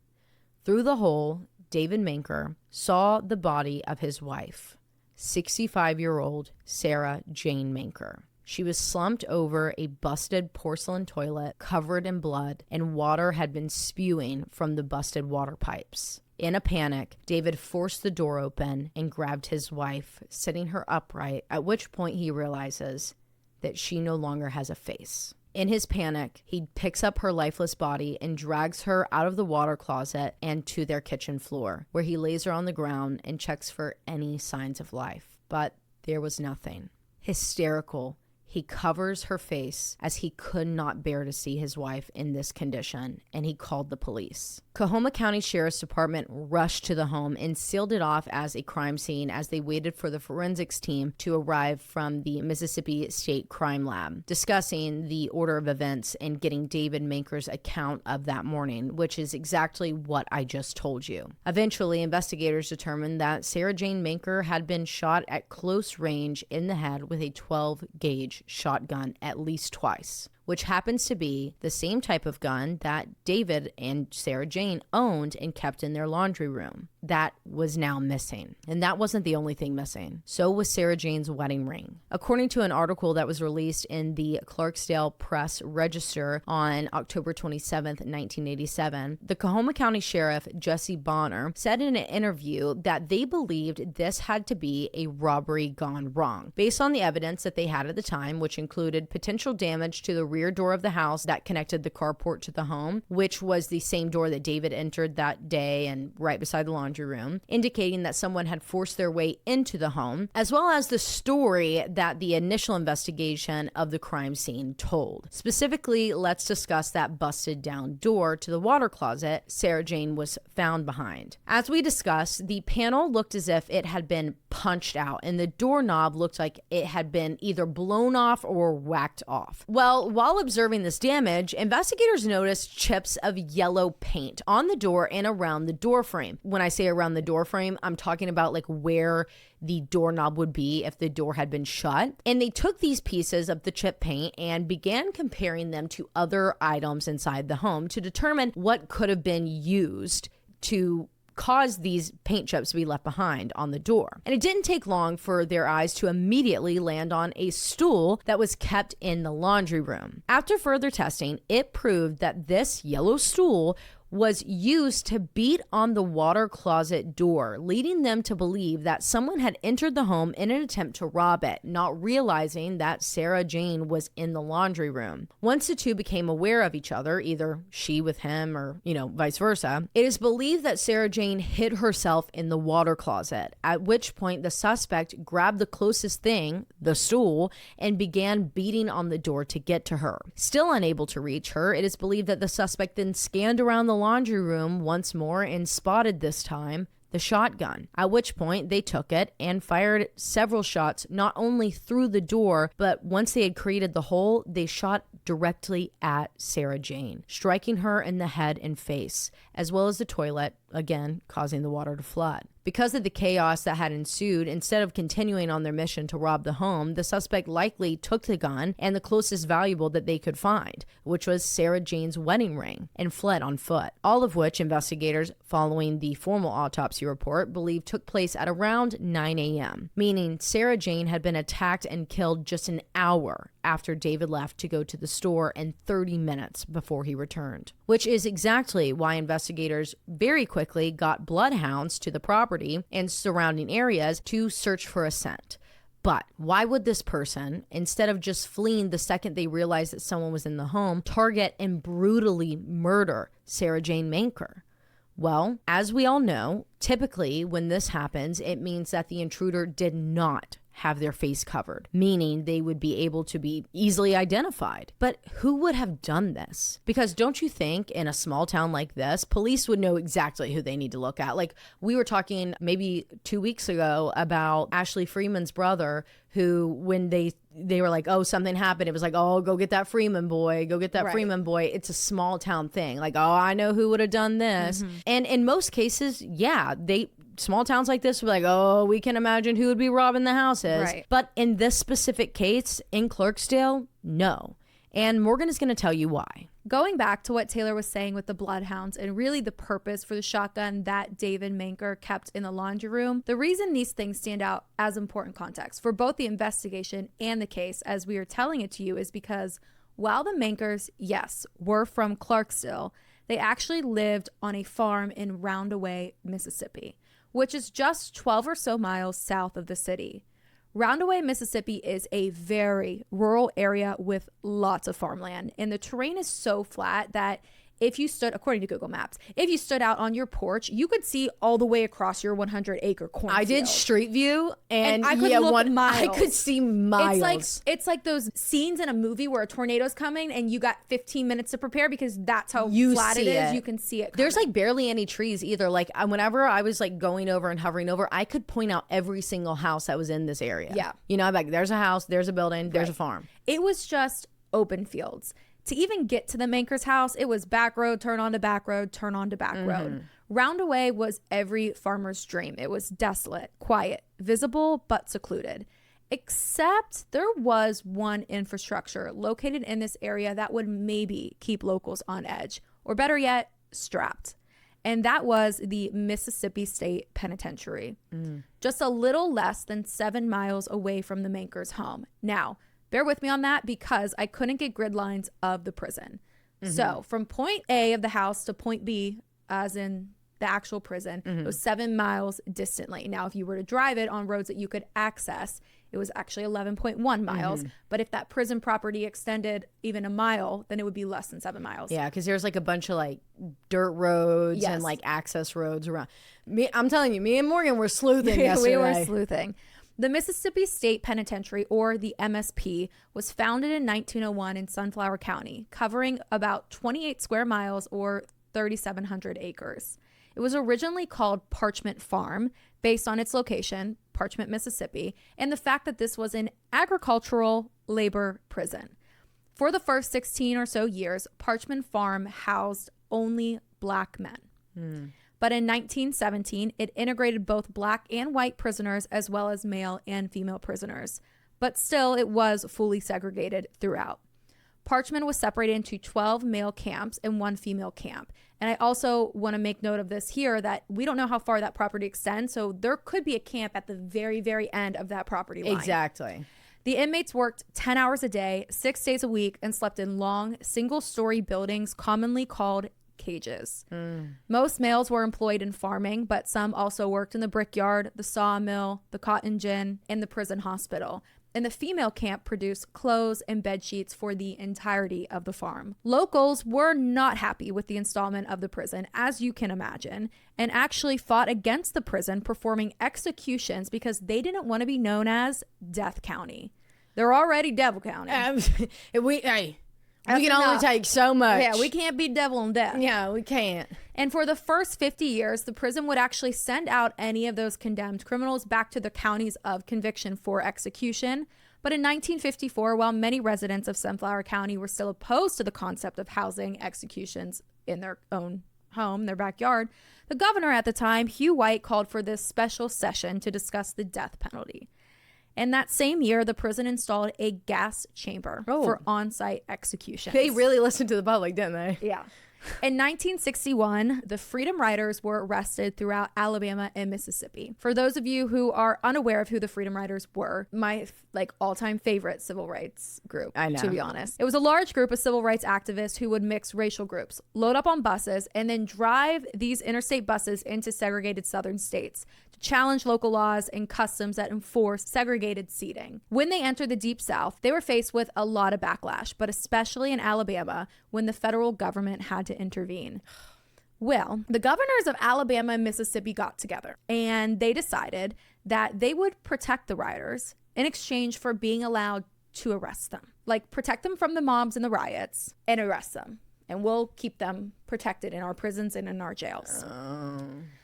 Through the hole, David Manker saw the body of his wife, 65-year-old Sara Jane Manker. She was slumped over a busted porcelain toilet covered in blood, and water had been spewing from the busted water pipes. In a panic, David forced the door open and grabbed his wife, sitting her upright, at which point he realizes that she no longer has a face. In his panic, he picks up her lifeless body and drags her out of the water closet and to their kitchen floor, where he lays her on the ground and checks for any signs of life. But there was nothing. Hysterical, he covers her face as he could not bear to see his wife in this condition, and he called the police. Coahoma County Sheriff's Department rushed to the home and sealed it off as a crime scene as they waited for the forensics team to arrive from the Mississippi State Crime Lab, discussing the order of events and getting David Manker's account of that morning, which is exactly what I just told you. Eventually, investigators determined that Sara Jane Manker had been shot at close range in the head with a 12-gauge shotgun at least twice, which happens to be the same type of gun that David and Sara Jane owned and kept in their laundry room. That was now missing. And that wasn't the only thing missing. So was Sara Jane's wedding ring. According to an article that was released in the Clarksdale Press Register on October 27th, 1987, the Coahoma County Sheriff Jesse Bonner said in an interview that they believed this had to be a robbery gone wrong, based on the evidence that they had at the time, which included potential damage to the rear door of the house that connected the carport to the home, which was the same door that David entered that day and right beside the laundry room, indicating that someone had forced their way into the home, as well as the story that the initial investigation of the crime scene told. Specifically, let's discuss that busted down door to the water closet Sara Jane was found behind. As we discussed, the panel looked as if it had been punched out, and the doorknob looked like it had been either blown off or whacked off. Well, while observing this damage, investigators noticed chips of yellow paint on the door and around the door frame. When I say around the door frame, I'm talking about like where the doorknob would be if the door had been shut. And they took these pieces of the chip paint and began comparing them to other items inside the home to determine what could have been used to cause these paint chips to be left behind on the door. And it didn't take long for their eyes to immediately land on a stool that was kept in the laundry room. After further testing, it proved that this yellow stool was used to beat on the water closet door, leading them to believe that someone had entered the home in an attempt to rob it, not realizing that Sara Jane was in the laundry room. Once the two became aware of each other, either she with him or, vice versa, it is believed that Sara Jane hid herself in the water closet, at which point the suspect grabbed the closest thing, the stool, and began beating on the door to get to her. Still unable to reach her, it is believed that the suspect then scanned around the laundry room once more and spotted this time the shotgun, at which point they took it and fired several shots not only through the door, but once they had created the hole, they shot directly at Sara Jane, striking her in the head and face, as well as the toilet, again causing the water to flood. Because of the chaos that had ensued, instead of continuing on their mission to rob the home, the suspect likely took the gun and the closest valuable that they could find, which was Sara Jane's wedding ring, and fled on foot. All of which investigators, following the formal autopsy report, believe took place at around 9 a.m., meaning Sara Jane had been attacked and killed just an hour after David left to go to the store and 30 minutes before he returned, which is exactly why investigators very quickly got bloodhounds to the property and surrounding areas to search for a scent. But why would this person, instead of just fleeing the second they realized that someone was in the home, target and brutally murder Sara Jane Manker? Well, as we all know, typically when this happens, it means that the intruder did not have their face covered, meaning they would be able to be easily identified. But who would have done this? Because don't you think in a small town like this, police would know exactly who they need to look at? Like we were talking maybe 2 weeks ago about Ashley Freeman's brother, who when they were like, oh, something happened, it was like, oh, go get that Freeman boy, go get that Freeman boy. It's a small town thing. Like, oh, I know who would have done this. Mm-hmm. And in most cases, yeah, small towns like this would be like, oh, we can imagine who would be robbing the houses. Right. But in this specific case in Clarksdale, no. And Morgan is going to tell you why. Going back to what Taylor was saying with the bloodhounds and really the purpose for the shotgun that David Manker kept in the laundry room, the reason these things stand out as important context for both the investigation and the case as we are telling it to you is because while the Mankers, yes, were from Clarksdale, they actually lived on a farm in Roundaway, Mississippi, which is just 12 or so miles south of the city. Roundaway, Mississippi is a very rural area with lots of farmland, and the terrain is so flat that if you stood, according to Google Maps, if you stood out on your porch, you could see all the way across your 100-acre cornfield. I did Street View, and I could look miles. I could see miles. It's like those scenes in a movie where a tornado's coming and you got 15 minutes to prepare because that's how flat it is. You can see it coming. There's like barely any trees either. Like whenever I was like going over and hovering over, I could point out every single house that was in this area. Yeah. I'm like, there's a house, there's a building, there's a farm. It was just open fields. To even get to the Manker's house, it was back road, turn on to back road, turn on to back road. Roundaway was every farmer's dream. It was desolate, quiet, visible, but secluded. except there was one infrastructure located in this area that would maybe keep locals on edge, or better yet, strapped. And that was the Mississippi State Penitentiary, just a little less than 7 miles away from the Mankers' home. Now, bear with me on that because I couldn't get grid lines of the prison. So from point A of the house to point B, as in the actual prison, it was 7 miles distantly. Now, if you were to drive it on roads that you could access, it was actually 11.1 miles. But if that prison property extended even a mile, then it would be less than 7 miles. Yeah, because there's like a bunch of like dirt roads and like access roads around. I'm telling you, me and Morgan were sleuthing yesterday. We were sleuthing. The Mississippi State Penitentiary, or the MSP, was founded in 1901 in Sunflower County, covering about 28 square miles or 3,700 acres. It was originally called Parchment Farm, based on its location, Parchment, Mississippi, and the fact that this was an agricultural labor prison. For the first 16 or so years, Parchment Farm housed only black men. But in 1917, it integrated both black and white prisoners as well as male and female prisoners. But still, it was fully segregated throughout. Parchment was separated into 12 male camps and 1 female camp. And I also want to make note of this here that we don't know how far that property extends. So there could be a camp at the very, very end of that property line. Exactly. The inmates worked 10 hours a day, 6 days a week, and slept in long, single-story buildings commonly called cages. Most males were employed in farming, but some also worked in the brickyard, the sawmill, the cotton gin, and the prison hospital. And the female camp produced clothes and bed sheets for the entirety of the farm. Locals were not happy with the installment of the prison, as you can imagine, and actually fought against the prison, performing executions because they didn't want to be known as Death County. They're already Devil County. We can only take so much. Yeah, we can't be devil and death. Yeah, we can't. And for the first 50 years, the prison would actually send out any of those condemned criminals back to the counties of conviction for execution. But in 1954, while many residents of Sunflower County were still opposed to the concept of housing executions in their own home, their backyard, the governor at the time, Hugh White, called for this special session to discuss the death penalty. And that same year, the prison installed a gas chamber for on-site executions. They really listened to the public, didn't they? Yeah. In 1961, the Freedom Riders were arrested throughout Alabama and Mississippi. For those of you who are unaware of who the Freedom Riders were, my all-time favorite civil rights group, I know, to be honest. It was a large group of civil rights activists who would mix racial groups, load up on buses, and then drive these interstate buses into segregated southern states to challenge local laws and customs that enforce segregated seating. When they entered the Deep South, they were faced with a lot of backlash, but especially in Alabama, when the federal government had to intervene. Well, the governors of Alabama and Mississippi got together and they decided that they would protect the riders in exchange for being allowed to arrest them. Like, protect them from the mobs and the riots and arrest them. And we'll keep them protected in our prisons and in our jails.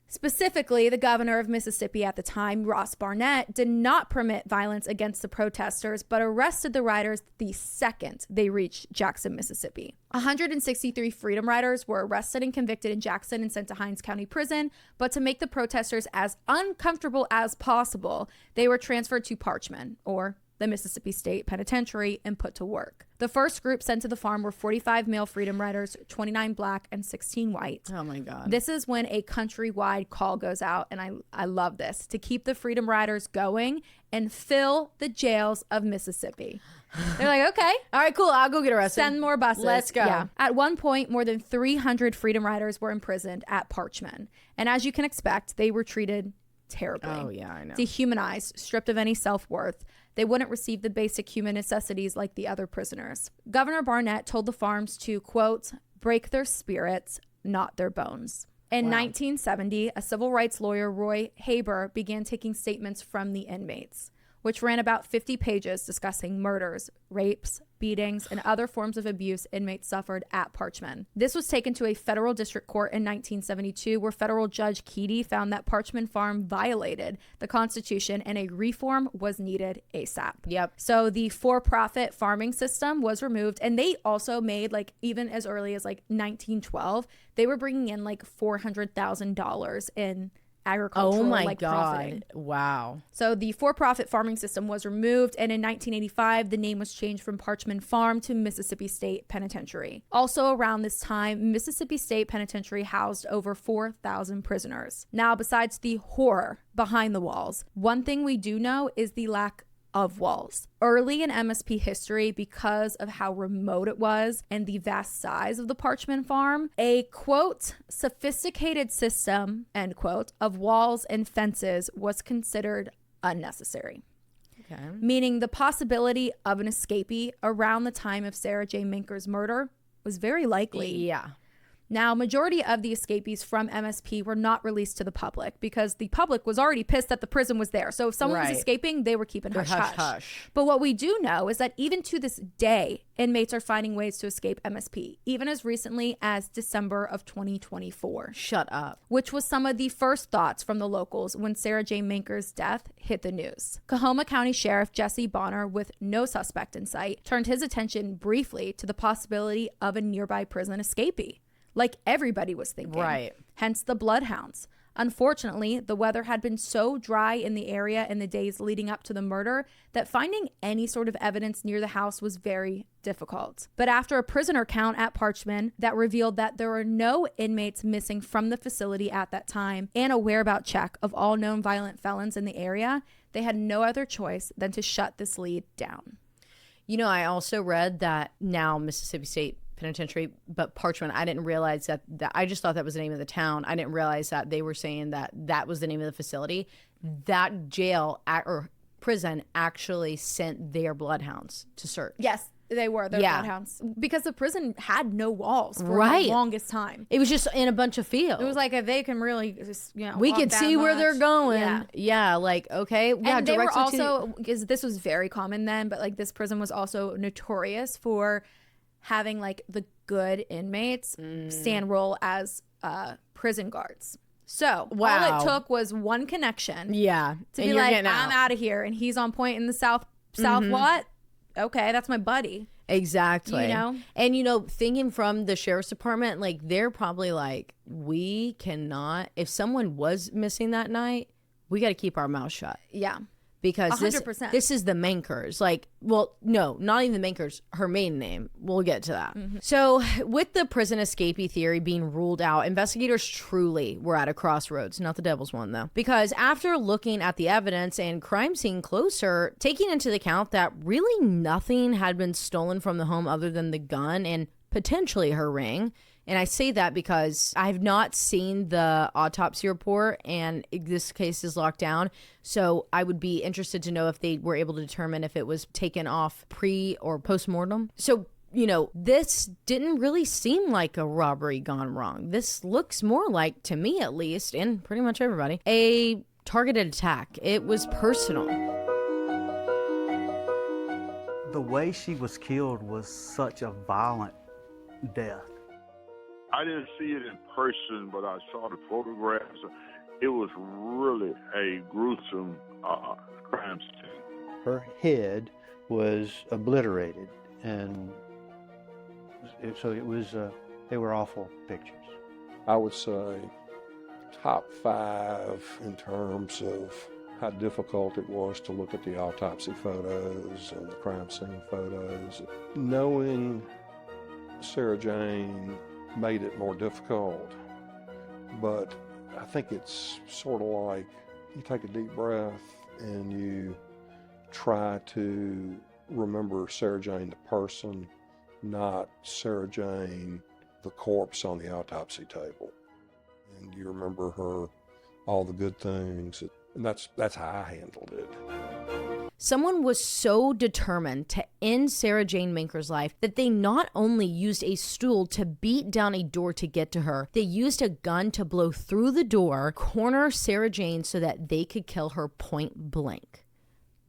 Specifically, the governor of Mississippi at the time, Ross Barnett, did not permit violence against the protesters, but arrested the riders the second they reached Jackson, Mississippi. 163 Freedom Riders were arrested and convicted in Jackson and sent to Hinds County Prison, but to make the protesters as uncomfortable as possible, they were transferred to Parchment, or the Mississippi State Penitentiary, and put to work. The first group sent to the farm were 45 male Freedom Riders, 29 black, and 16 white. Oh my God. This is when a countrywide call goes out, and I love this, to keep the Freedom Riders going and fill the jails of Mississippi. They're like, okay. All right, cool. I'll go get arrested. Send more buses. Let's go. Yeah. At one point, more than 300 Freedom Riders were imprisoned at Parchment. And as you can expect, they were treated terribly. Oh, yeah, I know. Dehumanized, stripped of any self-worth. They wouldn't receive the basic human necessities like the other prisoners. Governor Barnett told the farms to, quote, break their spirits, not their bones. In 1970, a civil rights lawyer, Roy Haber, began taking statements from the inmates, which ran about 50 pages discussing murders, rapes, beatings, and other forms of abuse inmates suffered at Parchment. This was taken to a federal district court in 1972, where federal Judge Keedy found that Parchment Farm violated the Constitution and a reform was needed ASAP. Yep. So the for-profit farming system was removed, and they also made, even as early as 1912, they were bringing in $400,000 in agricultural profiting. Wow. So the for-profit farming system was removed, and in 1985 the name was changed from Parchman Farm to Mississippi State Penitentiary. Also around this time, Mississippi State Penitentiary housed over 4,000 prisoners. Now, besides the horror behind the walls, one thing we do know is the lack of walls. Early in MSP history, because of how remote it was and the vast size of the Parchman Farm, a quote sophisticated system, end quote, of walls and fences was considered unnecessary. Okay. Meaning the possibility of an escapee around the time of Sara Jane Manker's murder was very likely. Yeah. Now, majority of the escapees from MSP were not released to the public because the public was already pissed that the prison was there. So if someone was escaping, they were keeping hush-hush. But what we do know is that even to this day, inmates are finding ways to escape MSP, even as recently as December of 2024. Shut up. Which was some of the first thoughts from the locals when Sara Jane Manker's death hit the news. Coahoma County Sheriff Jesse Bonner, with no suspect in sight, turned his attention briefly to the possibility of a nearby prison escapee, like everybody was thinking. Right. Hence the bloodhounds. Unfortunately, the weather had been so dry in the area in the days leading up to the murder that finding any sort of evidence near the house was very difficult. But after a prisoner count at Parchman that revealed that there were no inmates missing from the facility at that time, and a whereabout check of all known violent felons in the area, they had no other choice than to shut this lead down. You know, I also read that now Mississippi State Penitentiary, but Parchman, I didn't realize that I just thought that was the name of the town. I didn't realize that they were saying that was the name of the facility. That jail or prison actually sent their bloodhounds to search. Yes, they were. They're bloodhounds. Because the prison had no walls for the longest time. It was just in a bunch of fields. It was like, if they can really just, we could see where they're going. Yeah, like, okay. Yeah, and they were also, because this was very common then, but like this prison was also notorious for having like the good inmates stand role as prison guards. So all it took was one connection. Yeah. To be like, I'm out of here, and he's on point in the south what? Okay, that's my buddy. Exactly. You know? And you know, thinking from the sheriff's department, like they're probably like, we cannot, if someone was missing that night, we got to keep our mouth shut. Yeah. Because this is the Mankers. Like, well, no, not even the Mankers. Her maiden name. We'll get to that. Mm-hmm. So with the prison escapee theory being ruled out, investigators truly were at a crossroads. Not the devil's one, though. Because after looking at the evidence and crime scene closer, taking into account that really nothing had been stolen from the home other than the gun and potentially her ring. And I say that because I've not seen the autopsy report, and this case is locked down. So I would be interested to know if they were able to determine if it was taken off pre or post-mortem. So, you know, this didn't really seem like a robbery gone wrong. This looks more like, to me at least, and pretty much everybody, a targeted attack. It was personal. The way she was killed was such a violent death. I didn't see it in person, but I saw the photographs. It was really a gruesome crime scene. Her head was obliterated, and they were awful pictures. I would say top 5 in terms of how difficult it was to look at the autopsy photos and the crime scene photos. Knowing Sara Jane made it more difficult, but I think it's sort of like you take a deep breath and you try to remember Sara Jane the person, not Sara Jane the corpse on the autopsy table. And you remember her, all the good things, and that's how I handled it. Someone was so determined to end Sara Jane Manker's life that they not only used a stool to beat down a door to get to her, they used a gun to blow through the door, corner Sara Jane so that they could kill her point blank.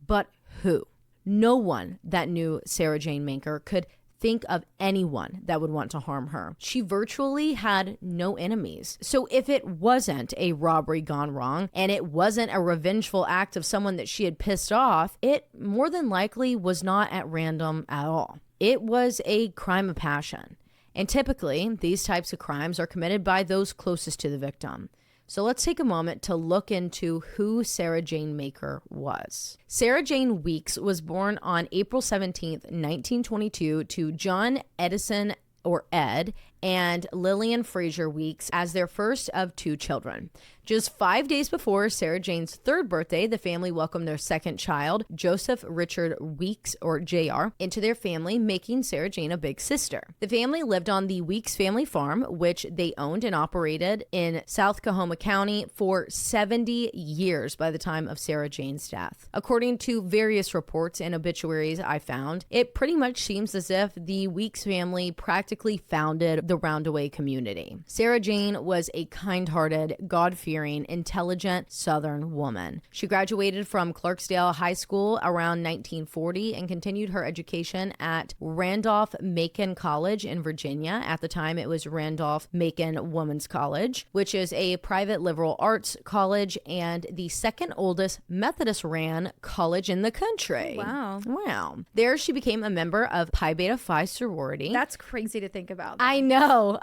But who? No one that knew Sara Jane Manker could think of anyone that would want to harm her. She virtually had no enemies. So if it wasn't a robbery gone wrong, and it wasn't a revengeful act of someone that she had pissed off, it more than likely was not at random at all. It was a crime of passion. And typically, these types of crimes are committed by those closest to the victim. So let's take a moment to look into who Sara Jane Manker was. Sara Jane Weeks was born on April 17th, 1922 to John Edison, or Ed, and Lillian Fraser Weeks as their first of 2 children. Just 5 days before Sara Jane's 3rd birthday, the family welcomed their 2nd child, Joseph Richard Weeks, or JR, into their family, making Sara Jane a big sister. The family lived on the Weeks family farm, which they owned and operated in South Coahoma County for 70 years by the time of Sara Jane's death. According to various reports and obituaries I found, it pretty much seems as if the Weeks family practically founded the Roundaway community. Sara Jane was a kind-hearted, God-fearing, intelligent Southern woman. She graduated from Clarksdale High School around 1940 and continued her education at Randolph-Macon College in Virginia. At the time, it was Randolph-Macon Women's College, which is a private liberal arts college and the 2nd oldest Methodist-ran college in the country. Wow. There, she became a member of Pi Beta Phi sorority. That's crazy to think about. I know.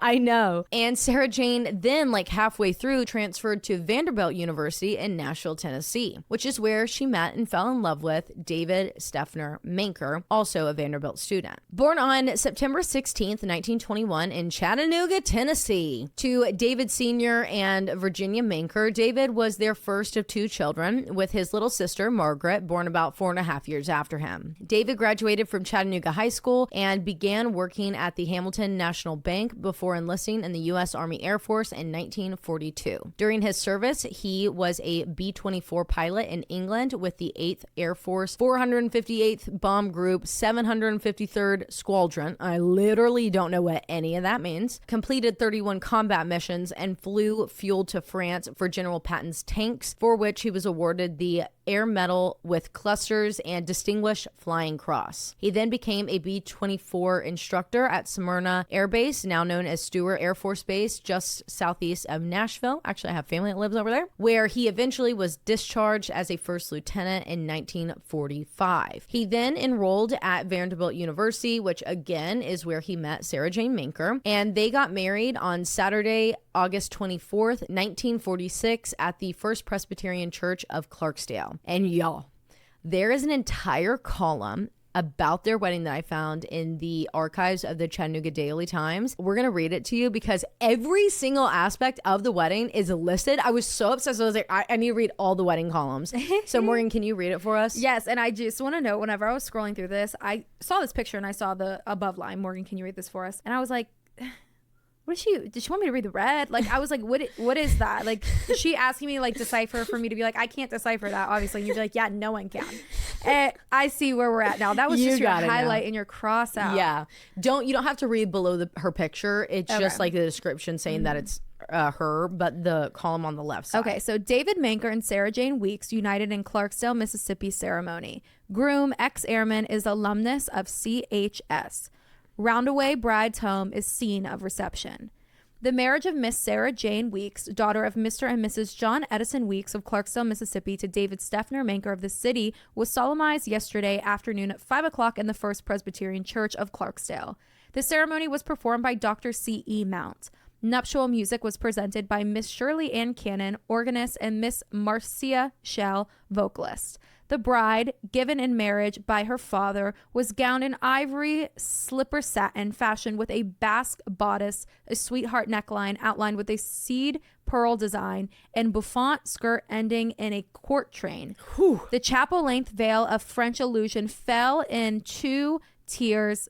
And Sara Jane then, like halfway through, transferred to Vanderbilt University in Nashville, Tennessee, which is where she met and fell in love with David Steffner Manker, also a Vanderbilt student. Born on September 16th, 1921 in Chattanooga, Tennessee, to David Sr. and Virginia Manker, David was their first of 2 children, with his little sister, Margaret, born about 4.5 years after him. David graduated from Chattanooga High School and began working at the Hamilton National Bank before enlisting in the U.S. Army Air Force in 1942. During his service, he was a B-24 pilot in England with the 8th Air Force 458th Bomb Group 753rd Squadron. I literally don't know what any of that means. Completed 31 combat missions and flew fuel to France for General Patton's tanks, for which he was awarded the Air Medal with Clusters and Distinguished Flying Cross. He then became a B-24 instructor at Smyrna Air Base, now known as Stewart Air Force Base, just southeast of Nashville. Actually, I have family that lives over there, where he eventually was discharged as a first lieutenant in 1945. He then enrolled at Vanderbilt University, which again is where he met Sara Jane Manker, and they got married on Saturday, August 24th, 1946 at the First Presbyterian Church of Clarksdale. And y'all, there is an entire column about their wedding that I found in the archives of the Chattanooga Daily Times. We're going to read it to you because every single aspect of the wedding is listed. I was so obsessed. I was like, I need to read all the wedding columns. So Morgan, can you read it for us? Yes. And I just want to note, whenever I was scrolling through this, I saw this picture and I saw the above line. Morgan, can you read this for us? And I was like, did she want me to read the red? Like, I was like, what is that? Like, is she asking me to like decipher for me to be like, I can't decipher that, obviously. And you'd be like, yeah, no one can. And I see where we're at now. That was just your highlight and your cross out. Yeah. You don't have to read below her picture. It's just like the description saying that it's her, but the column on the left side. Okay, so David Manker and Sara Jane Weeks united in Clarksdale, Mississippi ceremony. Groom, ex-airman, is alumnus of CHS. Roundaway bride's home is scene of reception. The marriage of Miss Sara Jane Weeks, daughter of Mr. and Mrs. John Edison Weeks of Clarksdale, Mississippi, to David Steffner Manker of the city, was solemnized yesterday afternoon at 5 o'clock in the First Presbyterian Church of Clarksdale. The ceremony was performed by Dr. C.E. Mount. Nuptial music was presented by Miss Shirley Ann Cannon, organist, and Miss Marcia Shell, vocalist. The bride, given in marriage by her father, was gowned in ivory slipper satin fashioned with a basque bodice, a sweetheart neckline outlined with a seed pearl design, and bouffant skirt ending in a court train. Whew. The chapel-length veil of French illusion fell in two tiers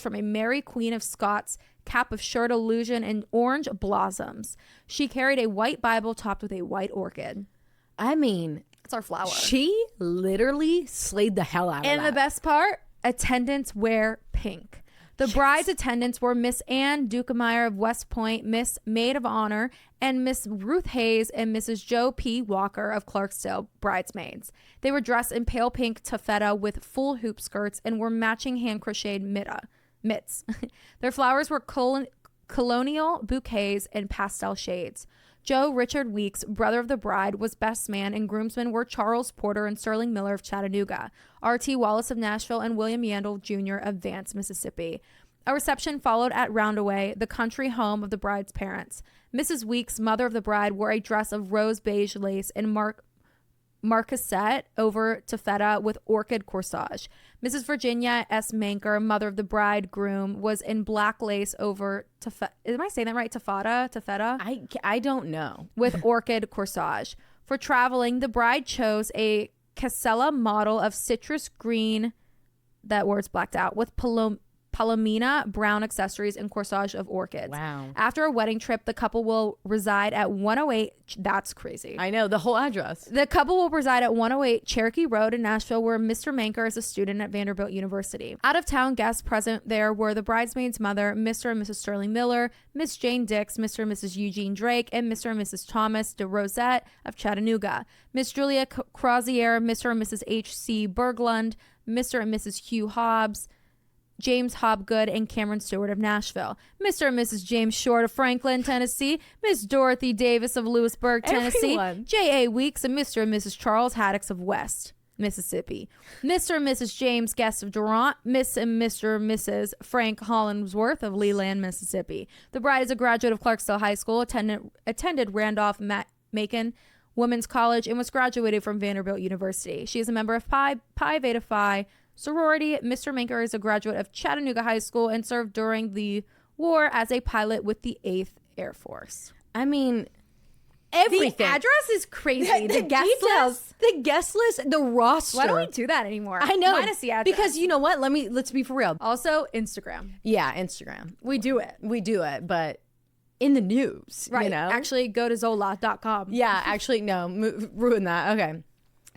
from a Mary Queen of Scots cap of shirt illusion and orange blossoms. She carried a white Bible topped with a white orchid. I mean, it's our flower. She literally slayed the hell out of And that. the best part, attendants wear pink. The bride's attendants were Miss Ann Dukemeyer of West Point, Miss Maid of Honor, and Miss Ruth Hayes and Mrs. Joe P. Walker of Clarksdale, bridesmaids. They were dressed in pale pink taffeta with full hoop skirts and wore matching hand-crocheted mitts. Their flowers were colonial bouquets and pastel shades. Joe Richard Weeks, brother of the bride, was best man, and groomsmen were Charles Porter and Sterling Miller of Chattanooga, R.T. Wallace of Nashville, and William Yandel Jr. of Vance, Mississippi. A reception followed at Roundaway, the country home of the bride's parents. Mrs. Weeks, mother of the bride, wore a dress of rose beige lace and marquisette over taffeta with orchid corsage. Mrs. Virginia S. Manker, mother of the bridegroom, was in black lace over taffeta. Am I saying that right? Taffeta? I don't know. With orchid corsage. For traveling, the bride chose a Casella model of citrus green, that word's blacked out, with Palomina brown accessories and corsage of orchids. Wow. After a wedding trip, the couple will reside at 108. That's crazy. I know, the whole address. The couple will reside at 108 Cherokee Road in Nashville, where Mr. Manker is a student at Vanderbilt University. Out-of-town guests present there were the bridesmaid's mother, Mr. and Mrs. Sterling Miller, Miss Jane Dix, Mr. and Mrs. Eugene Drake, and Mr. and Mrs. Thomas de Rosette of Chattanooga, Miss Julia Crozier, Mr. and Mrs. H.C. Berglund, Mr. and Mrs. Hugh Hobbs, James Hobgood, and Cameron Stewart of Nashville, Mr. and Mrs. James Short of Franklin, Tennessee, Miss Dorothy Davis of Lewisburg, Tennessee, J.A. Weeks, and Mr. and Mrs. Charles Haddocks of West Mississippi, Mr. and Mrs. James Guest of Durant, Miss and Mr. and Mrs. Frank Hollingsworth of Leland, Mississippi. The bride is a graduate of Clarksdale High School, attended Randolph-Macon Women's College, and was graduated from Vanderbilt University. She is a member of Pi Beta Phi sorority. Mr. Manker is a graduate of Chattanooga High School and served during the war as a pilot with the 8th Air Force. I mean, everything. The address is crazy. The guest list. The guest list, the roster. Why don't we do that anymore? I know. Minus the address. Because you know what? Let's be for real. Also, Instagram. Yeah, Instagram. We do it, but in the news, right? You know? Actually, go to Zola.com. Yeah, actually, no, ruin that. Okay.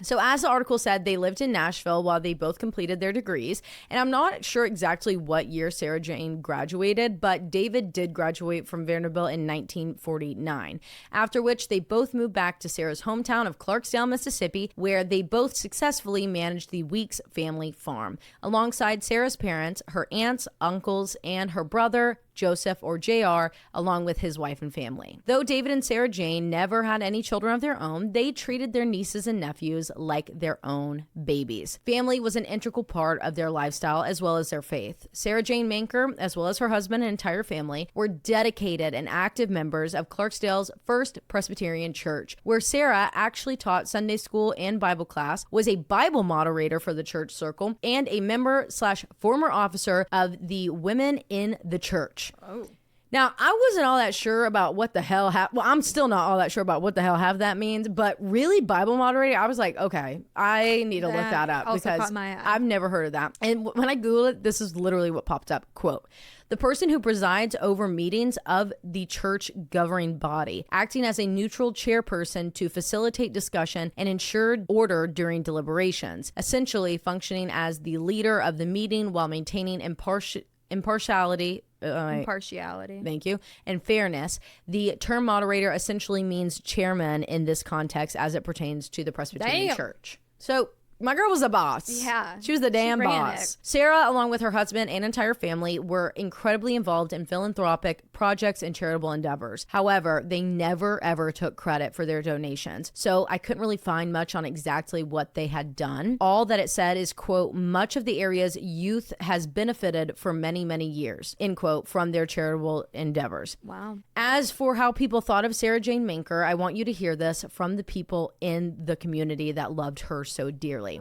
So as the article said, they lived in Nashville while they both completed their degrees. And I'm not sure exactly what year Sara Jane graduated, but David did graduate from Vanderbilt in 1949. After which they both moved back to Sara's hometown of Clarksdale, Mississippi, where they both successfully managed the Weeks family farm. Alongside Sara's parents, her aunts, uncles, and her brother, Joseph, or JR, along with his wife and family. Though David and Sara Jane never had any children of their own, they treated their nieces and nephews like their own babies. Family was an integral part of their lifestyle as well as their faith. Sara Jane Manker, as well as her husband and entire family, were dedicated and active members of Clarksdale's First Presbyterian Church, where Sara actually taught Sunday school and Bible class, was a Bible moderator for the church circle, and a member/former officer of the Women in the Church. Oh. Now, I wasn't all that sure about what the hell well, I'm still not all that sure about what the hell half that means, but really, Bible moderator, I was like, okay, I need to look that up because I've never heard of that. And when I Googled it, this is literally what popped up. Quote, the person who presides over meetings of the church governing body, acting as a neutral chairperson to facilitate discussion and ensure order during deliberations, essentially functioning as the leader of the meeting while maintaining impartiality. Thank you. And fairness. The term moderator essentially means chairman in this context as it pertains to the Presbyterian Church. So my girl was a boss. Yeah. She was the damn boss. Sara, along with her husband and entire family, were incredibly involved in philanthropic projects and charitable endeavors. However, they never ever took credit for their donations. So I couldn't really find much on exactly what they had done. All that it said is, quote, much of the area's youth has benefited for many, many years, end quote, from their charitable endeavors. Wow. As for how people thought of Sara Jane Manker, I want you to hear this from the people in the community that loved her so dearly.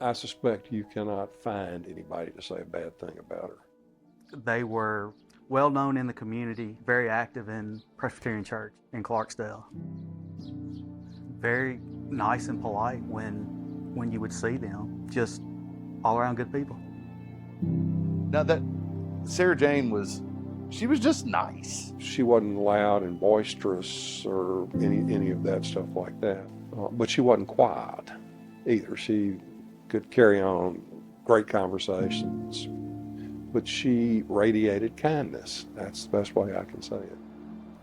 I suspect you cannot find anybody to say a bad thing about her. They were well known in the community, very active in Presbyterian Church in Clarksdale. Very nice and polite when you would see them. Just all around good people. Now that Sara Jane was just nice. She wasn't loud and boisterous or any of that stuff like that. But she wasn't quiet either. She could carry on great conversations, but she radiated kindness. That's the best way I can say it.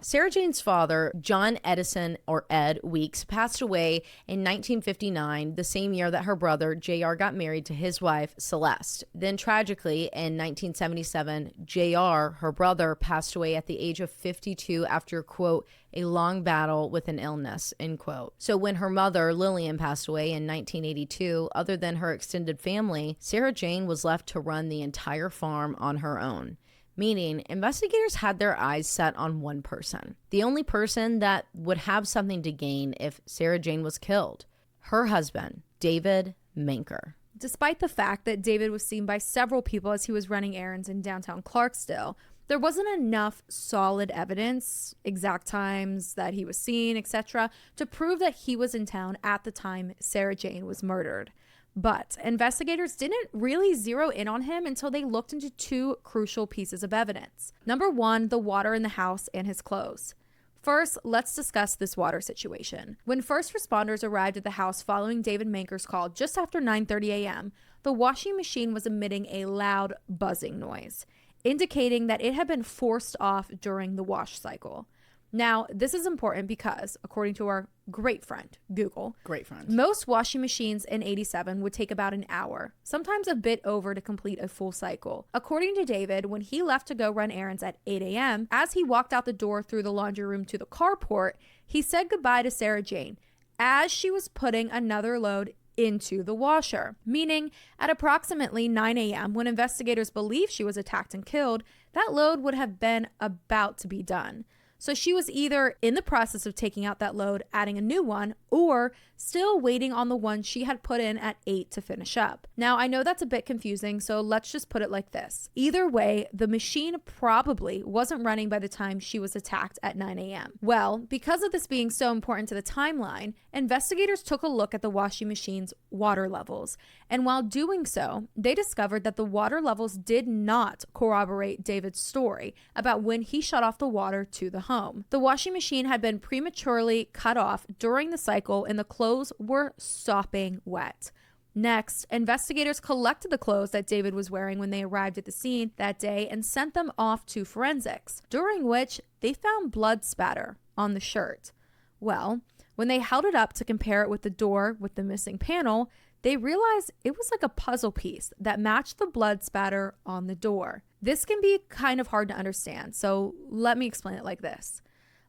Sara Jane's father, John Edison, or Ed Weeks, passed away in 1959, the same year that her brother, JR, got married to his wife, Celeste. Then tragically, in 1977, JR, her brother, passed away at the age of 52 after, quote, a long battle with an illness, end quote. So when her mother, Lillian, passed away in 1982, other than her extended family, Sara Jane was left to run the entire farm on her own. Meaning, investigators had their eyes set on one person. The only person that would have something to gain if Sara Jane was killed. Her husband, David Manker. Despite the fact that David was seen by several people as he was running errands in downtown Clarksdale, there wasn't enough solid evidence, exact times that he was seen, etc., to prove that he was in town at the time Sara Jane was murdered. But investigators didn't really zero in on him until they looked into two crucial pieces of evidence. Number one, the water in the house and his clothes. First, let's discuss this water situation. When first responders arrived at the house following David Manker's call just after 9:30 a.m., the washing machine was emitting a loud buzzing noise, indicating that it had been forced off during the wash cycle. Now, this is important because, according to our great friend, Google, most washing machines in 87 would take about an hour, sometimes a bit over, to complete a full cycle. According to David, when he left to go run errands at 8 a.m., as he walked out the door through the laundry room to the carport, he said goodbye to Sara Jane as she was putting another load into the washer. Meaning, at approximately 9 a.m., when investigators believe she was attacked and killed, that load would have been about to be done. So she was either in the process of taking out that load, adding a new one, or still waiting on the one she had put in at 8 to finish up. Now, I know that's a bit confusing, so let's just put it like this. Either way, the machine probably wasn't running by the time she was attacked at 9 a.m. Well, because of this being so important to the timeline, investigators took a look at the washing machine's water levels. And while doing so, they discovered that the water levels did not corroborate David's story about when he shut off the water to the home. The washing machine had been prematurely cut off during the cycle and the clothes were sopping wet. Next, investigators collected the clothes that David was wearing when they arrived at the scene that day and sent them off to forensics, during which they found blood spatter on the shirt. Well, when they held it up to compare it with the door with the missing panel, they realized it was like a puzzle piece that matched the blood spatter on the door. This can be kind of hard to understand, so let me explain it like this.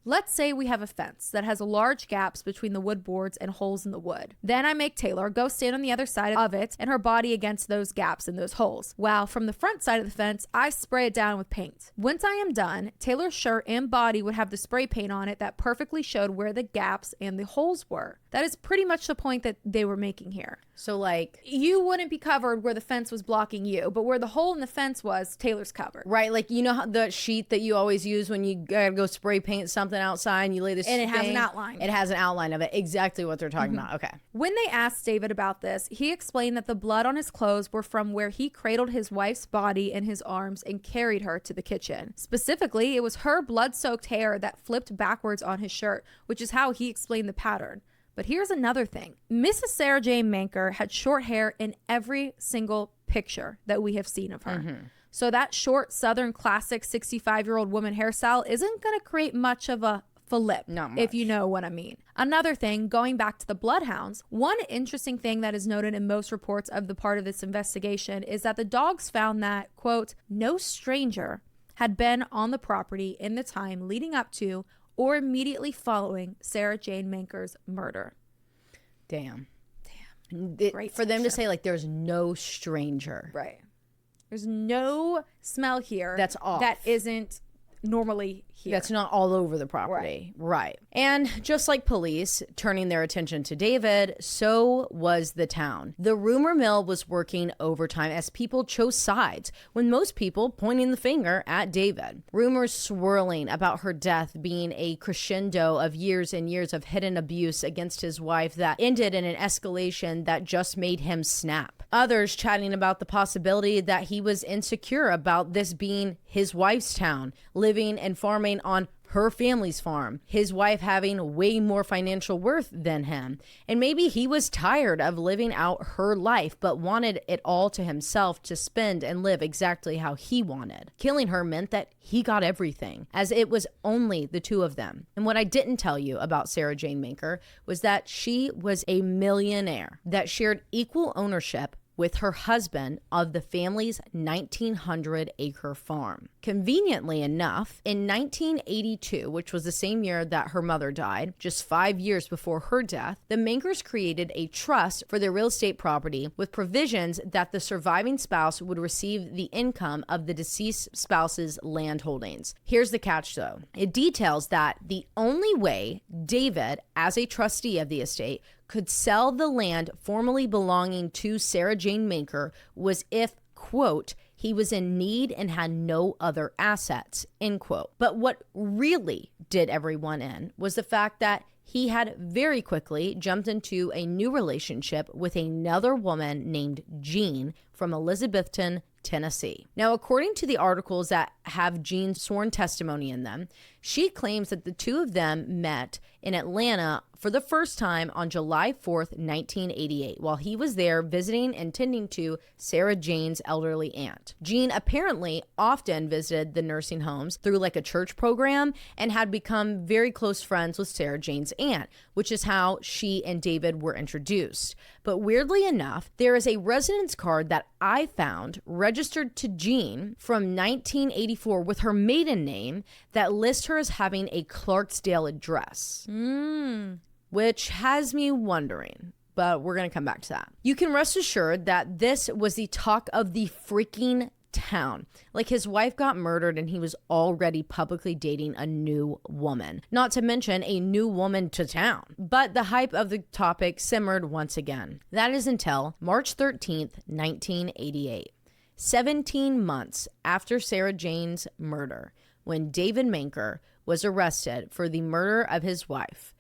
Let's say we have a fence that has large gaps between the wood boards and holes in the wood. Then I make Taylor go stand on the other side of it and her body against those gaps and those holes. While from the front side of the fence, I spray it down with paint. Once I am done, Taylor's shirt and body would have the spray paint on it that perfectly showed where the gaps and the holes were. That is pretty much the point that they were making here. So, like, you wouldn't be covered where the fence was blocking you, but where the hole in the fence was, Taylor's covered. Right, like, you know how the sheet that you always use when you gotta go spray paint something outside and you lay this and it thing, has an outline. It has an outline of it. Exactly what they're talking about. Okay. When they asked David about this, he explained that the blood on his clothes were from where he cradled his wife's body in his arms and carried her to the kitchen. Specifically, it was her blood-soaked hair that flipped backwards on his shirt, which is how he explained the pattern. But here's another thing. Mrs. Sara Jane Manker had short hair in every single picture that we have seen of her. So that short Southern classic 65-year-old woman hairstyle isn't going to create much of a flip, if you know what I mean. Another thing, going back to the bloodhounds, one interesting thing that is noted in most reports of the part of this investigation is that the dogs found that, quote, no stranger had been on the property in the time leading up to or immediately following Sara Jane Manker's murder. Damn. Great for them to say, like, there's no stranger. Right. There's no smell here that's off. That isn't normally here. That's not all over the property. Right. And just like police turning their attention to David, so was the town. The rumor mill was working overtime as people chose sides, when most people pointing the finger at David. Rumors swirling about her death being a crescendo of years and years of hidden abuse against his wife that ended in an escalation that just made him snap. Others chatting about the possibility that he was insecure about this being his wife's town, living and farming on her family's farm, his wife having way more financial worth than him. And maybe he was tired of living out her life, but wanted it all to himself to spend and live exactly how he wanted. Killing her meant that he got everything, as it was only the two of them. And what I didn't tell you about Sara Jane Manker was that she was a millionaire that shared equal ownership with her husband of the family's 1,900-acre farm. Conveniently enough, in 1982, which was the same year that her mother died, just 5 years before her death, the Mankers created a trust for their real estate property with provisions that the surviving spouse would receive the income of the deceased spouse's land holdings. Here's the catch, though. It details that the only way David, as a trustee of the estate, could sell the land formerly belonging to Sara Jane Manker was if, quote, he was in need and had no other assets, end quote. But what really did everyone in was the fact that he had very quickly jumped into a new relationship with another woman named Jean from Elizabethton, Tennessee. Now, according to the articles that have Jean's sworn testimony in them, she claims that the two of them met in Atlanta for the first time on July 4th, 1988, while he was there visiting and tending to Sara Jane's elderly aunt. Jean apparently often visited the nursing homes through like a church program and had become very close friends with Sara Jane's aunt, which is how she and David were introduced. But weirdly enough, there is a residence card that I found registered to Jean from 1984 with her maiden name that lists her as having a Clarksdale address. Which has me wondering, but we're going to come back to that. You can rest assured that this was the talk of the freaking town. Like, his wife got murdered and he was already publicly dating a new woman. Not to mention a new woman to town. But the hype of the topic simmered once again. That is until March 13th, 1988. 17 months after Sara Jane's murder, when David Manker was arrested for the murder of his wife.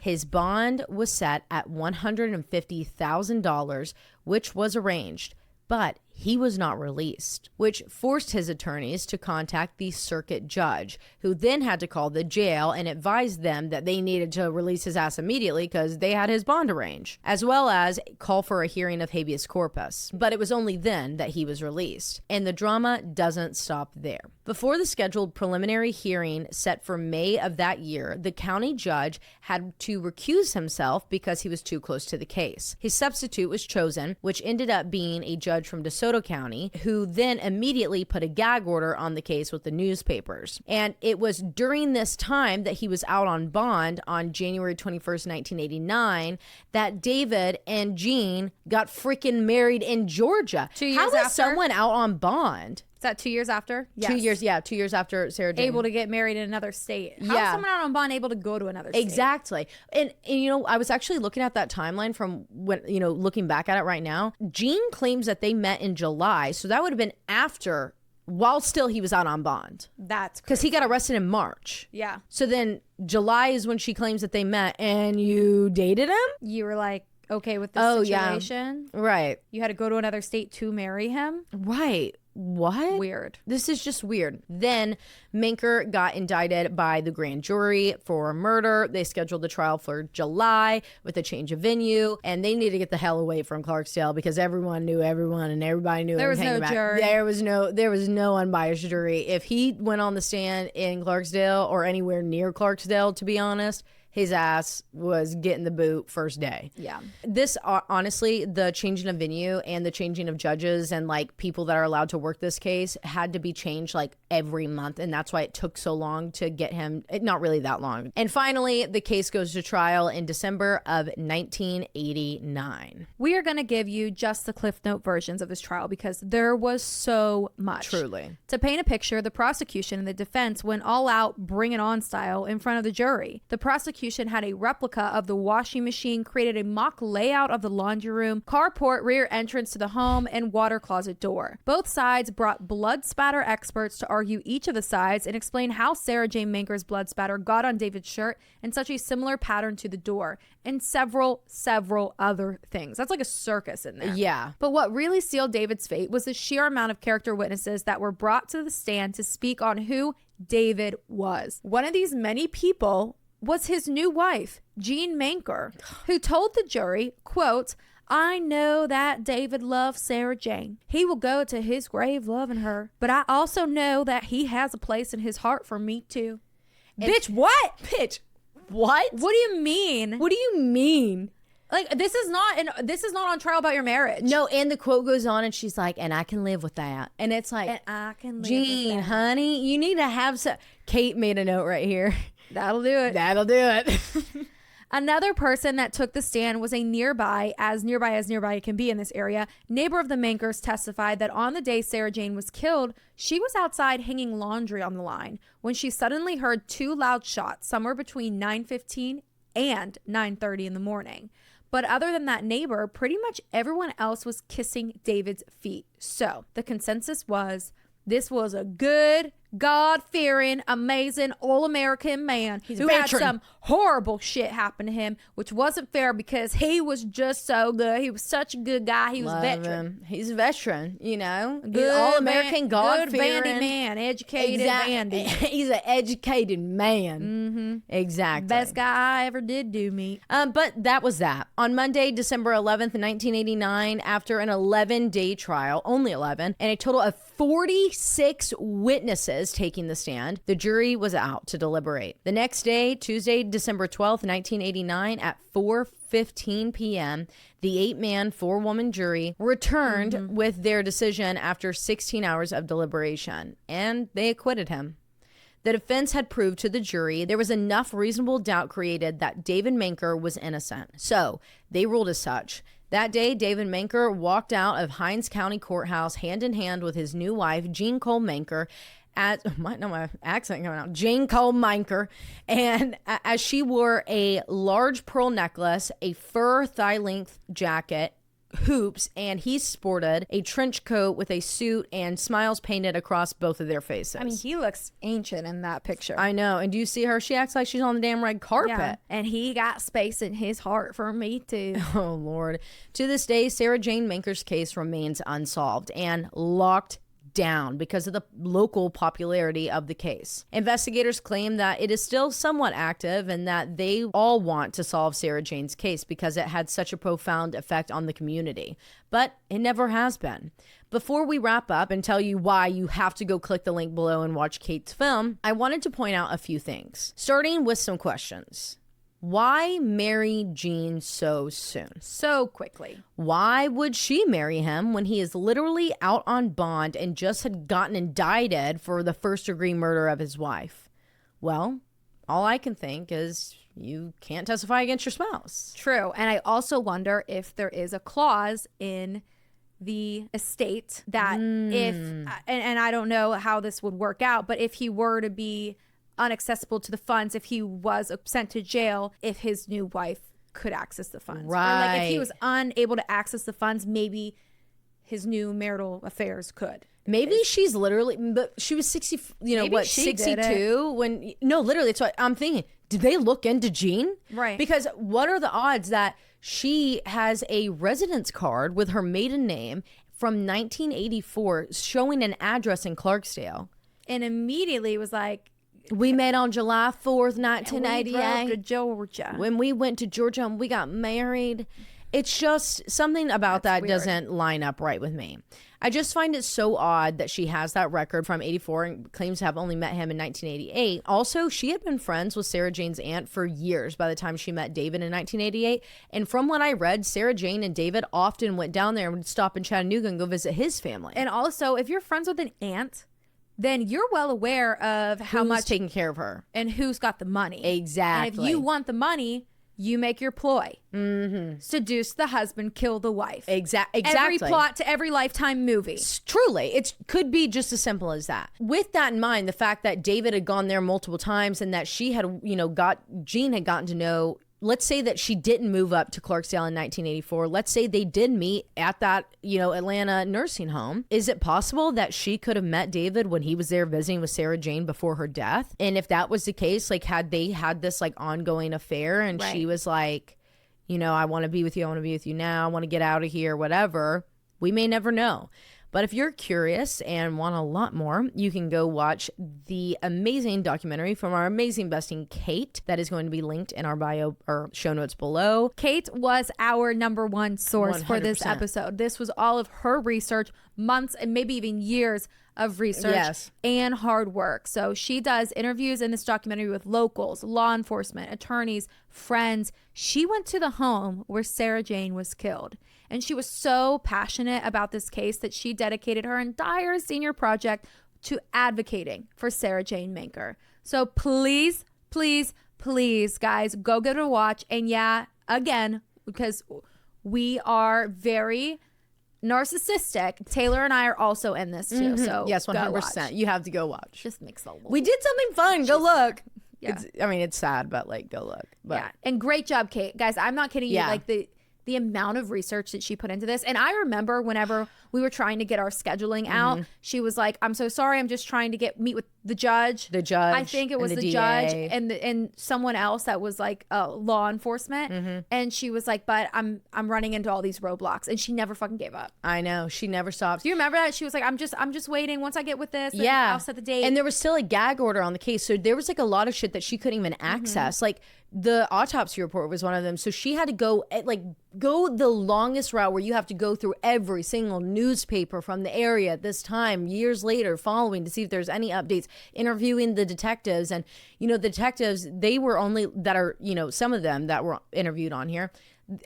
His bond was set at $150,000, which was arranged, but he was not released, which forced his attorneys to contact the circuit judge, who then had to call the jail and advise them that they needed to release his ass immediately because they had his bond arranged, as well as call for a hearing of habeas corpus. But it was only then that he was released, and the drama doesn't stop there. Before the scheduled preliminary hearing set for May of that year, the county judge had to recuse himself because he was too close to the case. His substitute was chosen, which ended up being a judge from DeSoto County, who then immediately put a gag order on the case with the newspapers. And it was during this time that he was out on bond on January 21st, 1989, that David and Jean got freaking married in Georgia. 2 years How after? is someone out on bond? Is that 2 years after? Yes. 2 years, yeah, 2 years after Sara Jane. Able to get married in another state. How Yeah. is someone out on bond able to go to another state? Exactly. And you know, I was actually looking at that timeline from when, you know, looking back at it right now. Jean claims that they met in July, so that would have been after, while still he was out on bond. That's because he got arrested in March. Yeah. So then July is when she claims that they met, and you dated him? You were like, okay with this situation. Yeah. Right. You had to go to another state to marry him. Right. What? Weird. This is just weird. Then Manker got indicted by the grand jury for murder. They scheduled the trial for July with a change of venue, and they needed to get the hell away from Clarksdale because everyone knew everyone and everybody knew there was everything no about jury. There was no unbiased jury. If he went on the stand in Clarksdale or anywhere near Clarksdale, to be honest, his ass was getting the boot first day. Yeah. This, honestly, the changing of venue and the changing of judges and like people that are allowed to work this case had to be changed like every month. And that's why it took so long to get him, not really that long. And finally, the case goes to trial in December of 1989. We are going to give you just the Cliff Note versions of this trial because there was so much. Truly. To paint a picture, the prosecution and the defense went all out, bring it on style in front of the jury. The prosecution had a replica of the washing machine, created a mock layout of the laundry room, carport, rear entrance to the home, and water closet door. Both sides brought blood spatter experts to argue each of the sides and explain how Sara Jane Manker's blood spatter got on David's shirt in such a similar pattern to the door, and several other things. That's like a circus in there. Yeah. But what really sealed David's fate was the sheer amount of character witnesses that were brought to the stand to speak on who David was. One of these many people was his new wife, Jane Manker, who told the jury, quote, "I know that David loves Sara Jane. He will go to his grave loving her. But I also know that he has a place in his heart for me too." Bitch, what? Bitch, what? What do you mean? What do you mean? Like, this is not on trial about your marriage. No, and the quote goes on and she's like, "And I can live with that." And it's like, and I can live Gene, with that. honey, you need to have some. Kate made a note right here. That'll do it. That'll do it. Another person that took the stand was a nearby as nearby can be in this area, neighbor of the Mankers testified that on the day Sara Jane was killed, she was outside hanging laundry on the line when she suddenly heard 2 loud shots somewhere between 9:15 and 9:30 in the morning. But other than that neighbor, pretty much everyone else was kissing David's feet. So the consensus was this was a good, God-fearing, amazing, all-American man who had some horrible shit happen to him, which wasn't fair because he was just so good. He was such a good guy. He was veteran. He's a veteran, you know. Good all-American, God-fearing. Good bandy man, educated bandy. He's an educated man. Mm-hmm. Exactly. Best guy I ever did do meet. But that was that. On Monday, December 11th, 1989, after an 11-day trial, only 11, and a total of 46 witnesses taking the stand, the jury was out to deliberate. The next day, Tuesday, December 12th, 1989, at 4:15 p.m., the 8-man, 4-woman jury returned with their decision after 16 hours of deliberation, and they acquitted him. The defense had proved to the jury there was enough reasonable doubt created that David Manker was innocent, so they ruled as such. That day, David Manker walked out of Hinds County Courthouse hand in hand with his new wife, Jean Cole Manker, my accent coming out, Jane Cole Manker, and as she wore a large pearl necklace, a fur thigh-length jacket, hoops, and he sported a trench coat with a suit and smiles painted across both of their faces. I mean, he looks ancient in that picture. I know. And do you see her? She acts like she's on the damn red carpet. Yeah. And he got space in his heart for me too. Oh, Lord. To this day, Sara Jane Manker's case remains unsolved and locked down because of the local popularity of the case. Investigators claim that it is still somewhat active and that they all want to solve Sara Jane's case because it had such a profound effect on the community. But it never has been. Before we wrap up and tell you why you have to go click the link below and watch Kate's film, I wanted to point out a few things, starting with some questions. Why marry Gene so soon? So quickly. Why would she marry him when he is literally out on bond and just had gotten indicted for the first-degree murder of his wife? Well, all I can think is you can't testify against your spouse. True. And I also wonder if there is a clause in the estate that if, and I don't know how this would work out, but if he were to be unaccessible to the funds, if he was sent to jail, if his new wife could access the funds. Right. Or like if he was unable to access the funds, maybe his new marital affairs could. Maybe she's literally, but she was 60, Maybe what, she 62 when, no, literally, that's what I'm thinking. Did they look into Jean? Right. Because what are the odds that she has a residence card with her maiden name from 1984 showing an address in Clarksdale? And immediately was like, we met on July 4th, we 1988. drove to Georgia. When we went to Georgia and we got married. It's just something about that weird. doesn't line up right with me. I just find it so odd that she has that record from 84 and claims to have only met him in 1988. Also, she had been friends with Sara Jane's aunt for years by the time she met David in 1988. And from what I read, Sara Jane and David often went down there and would stop in Chattanooga and go visit his family. And also, if you're friends with an aunt, then you're well aware of how who's much taking care of her and who's got the money. Exactly. And if you want the money, you make your ploy. Seduce the husband, kill the wife. Exactly. Every plot to every Lifetime movie. Truly, it could be just as simple as that. With that in mind, the fact that David had gone there multiple times and that she had, Jean had gotten to know. Let's say that she didn't move up to Clarksdale in 1984. Let's say they did meet at that, Atlanta nursing home. Is it possible that she could have met David when he was there visiting with Sara Jane before her death? And if that was the case, had they had this ongoing affair and she was like, I want to be with you. I want to be with you now. I want to get out of here, whatever. We may never know. But if you're curious and want a lot more, you can go watch the amazing documentary from our amazing bestie Kate that is going to be linked in our bio or show notes below. Kate was our number one source 100%. For this episode. This was all of her research, months and maybe even years of research and hard work. So she does interviews in this documentary with locals, law enforcement, attorneys, friends. She went to the home where Sara Jane was killed. And she was so passionate about this case that she dedicated her entire senior project to advocating for Sara Jane Manker. So please, please, please, guys, go give it a watch. And yeah, again, because we are very narcissistic, Taylor and I are also in this too. So yes, 100%. You have to go watch. Just makes a little. We did something fun. Go look. Yeah. It's sad, but like, go look. But. Yeah, and great job, Kate. Guys, I'm not kidding you. Like the amount of research that she put into this. And I remember whenever we were trying to get our scheduling out, she was like, I'm so sorry. I'm just trying to meet with the judge. I think it was the judge and someone else that was like law enforcement. And she was like, but I'm running into all these roadblocks. And she never fucking gave up. I know. She never stopped. Do you remember that? She was like, I'm just waiting. Once I get with this, I'll set the date. And there was still a gag order on the case. So there was like a lot of shit that she couldn't even access. Like the autopsy report was one of them. So she had to go the longest route where you have to go through every single newspaper from the area at this time, years later, following to see if there's any updates, interviewing the detectives. And, the detectives, they were only that are, some of them that were interviewed on here.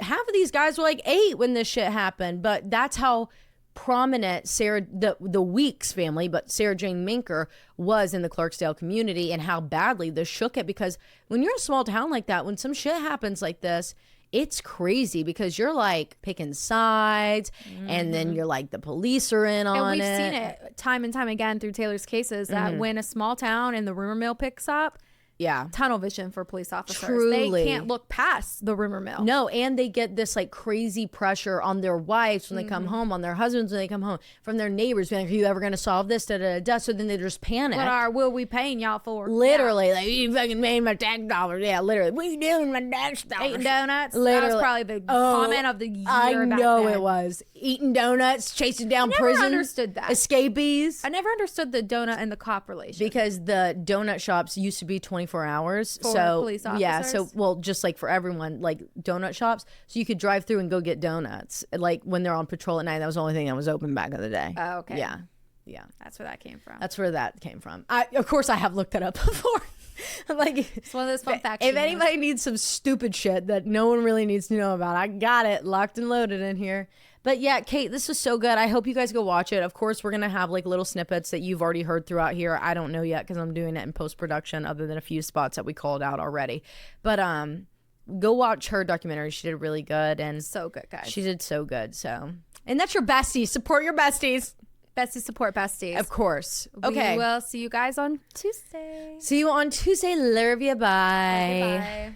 Half of these guys were like 8 when this shit happened. But that's how prominent the Weeks family, but Sara Jane Manker was in the Clarksdale community, and how badly this shook it. Because when you're in a small town like that, when some shit happens like this, it's crazy because you're like picking sides and then you're like the police are in on it. And we've seen it time and time again through Taylor's cases that when a small town and the rumor mill picks up, tunnel vision for police officers. Truly. They can't look past the rumor mill. No, and they get this like crazy pressure on their wives when they come home, on their husbands when they come home, from their neighbors being like, are you ever going to solve this? Da, da, da, da. So then they just panic. What will we paying y'all for? Literally, like, you fucking made my tax dollars. Yeah, literally. What are you doing with my tax dollars? Eating donuts? Literally. That was probably the comment of the year. I know back then. It was. Eating donuts, chasing down prison. I never understood that. Escapees. I never understood the donut and the cop relation. Because the donut shops used to be 24 hours. For police officers? Yeah, just like for everyone, like donut shops. So you could drive through and go get donuts. Like when they're on patrol at night, that was the only thing that was open back in the day. Oh, okay. Yeah. That's where that came from. That's where that came from. Of course, I have looked that up before. Like, it's one of those fun facts. If anybody needs some stupid shit that no one really needs to know about, I got it locked and loaded in here. But yeah, Kate, this was so good. I hope you guys go watch it. Of course, we're going to have like little snippets that you've already heard throughout here. I don't know yet because I'm doing it in post-production other than a few spots that we called out already. But go watch her documentary. She did really good. And so good, guys. She did so good. So, and that's your besties. Support your besties. Besties support besties. Of course. Okay. We will see you guys on Tuesday. See you on Tuesday. Love you. Bye. Bye.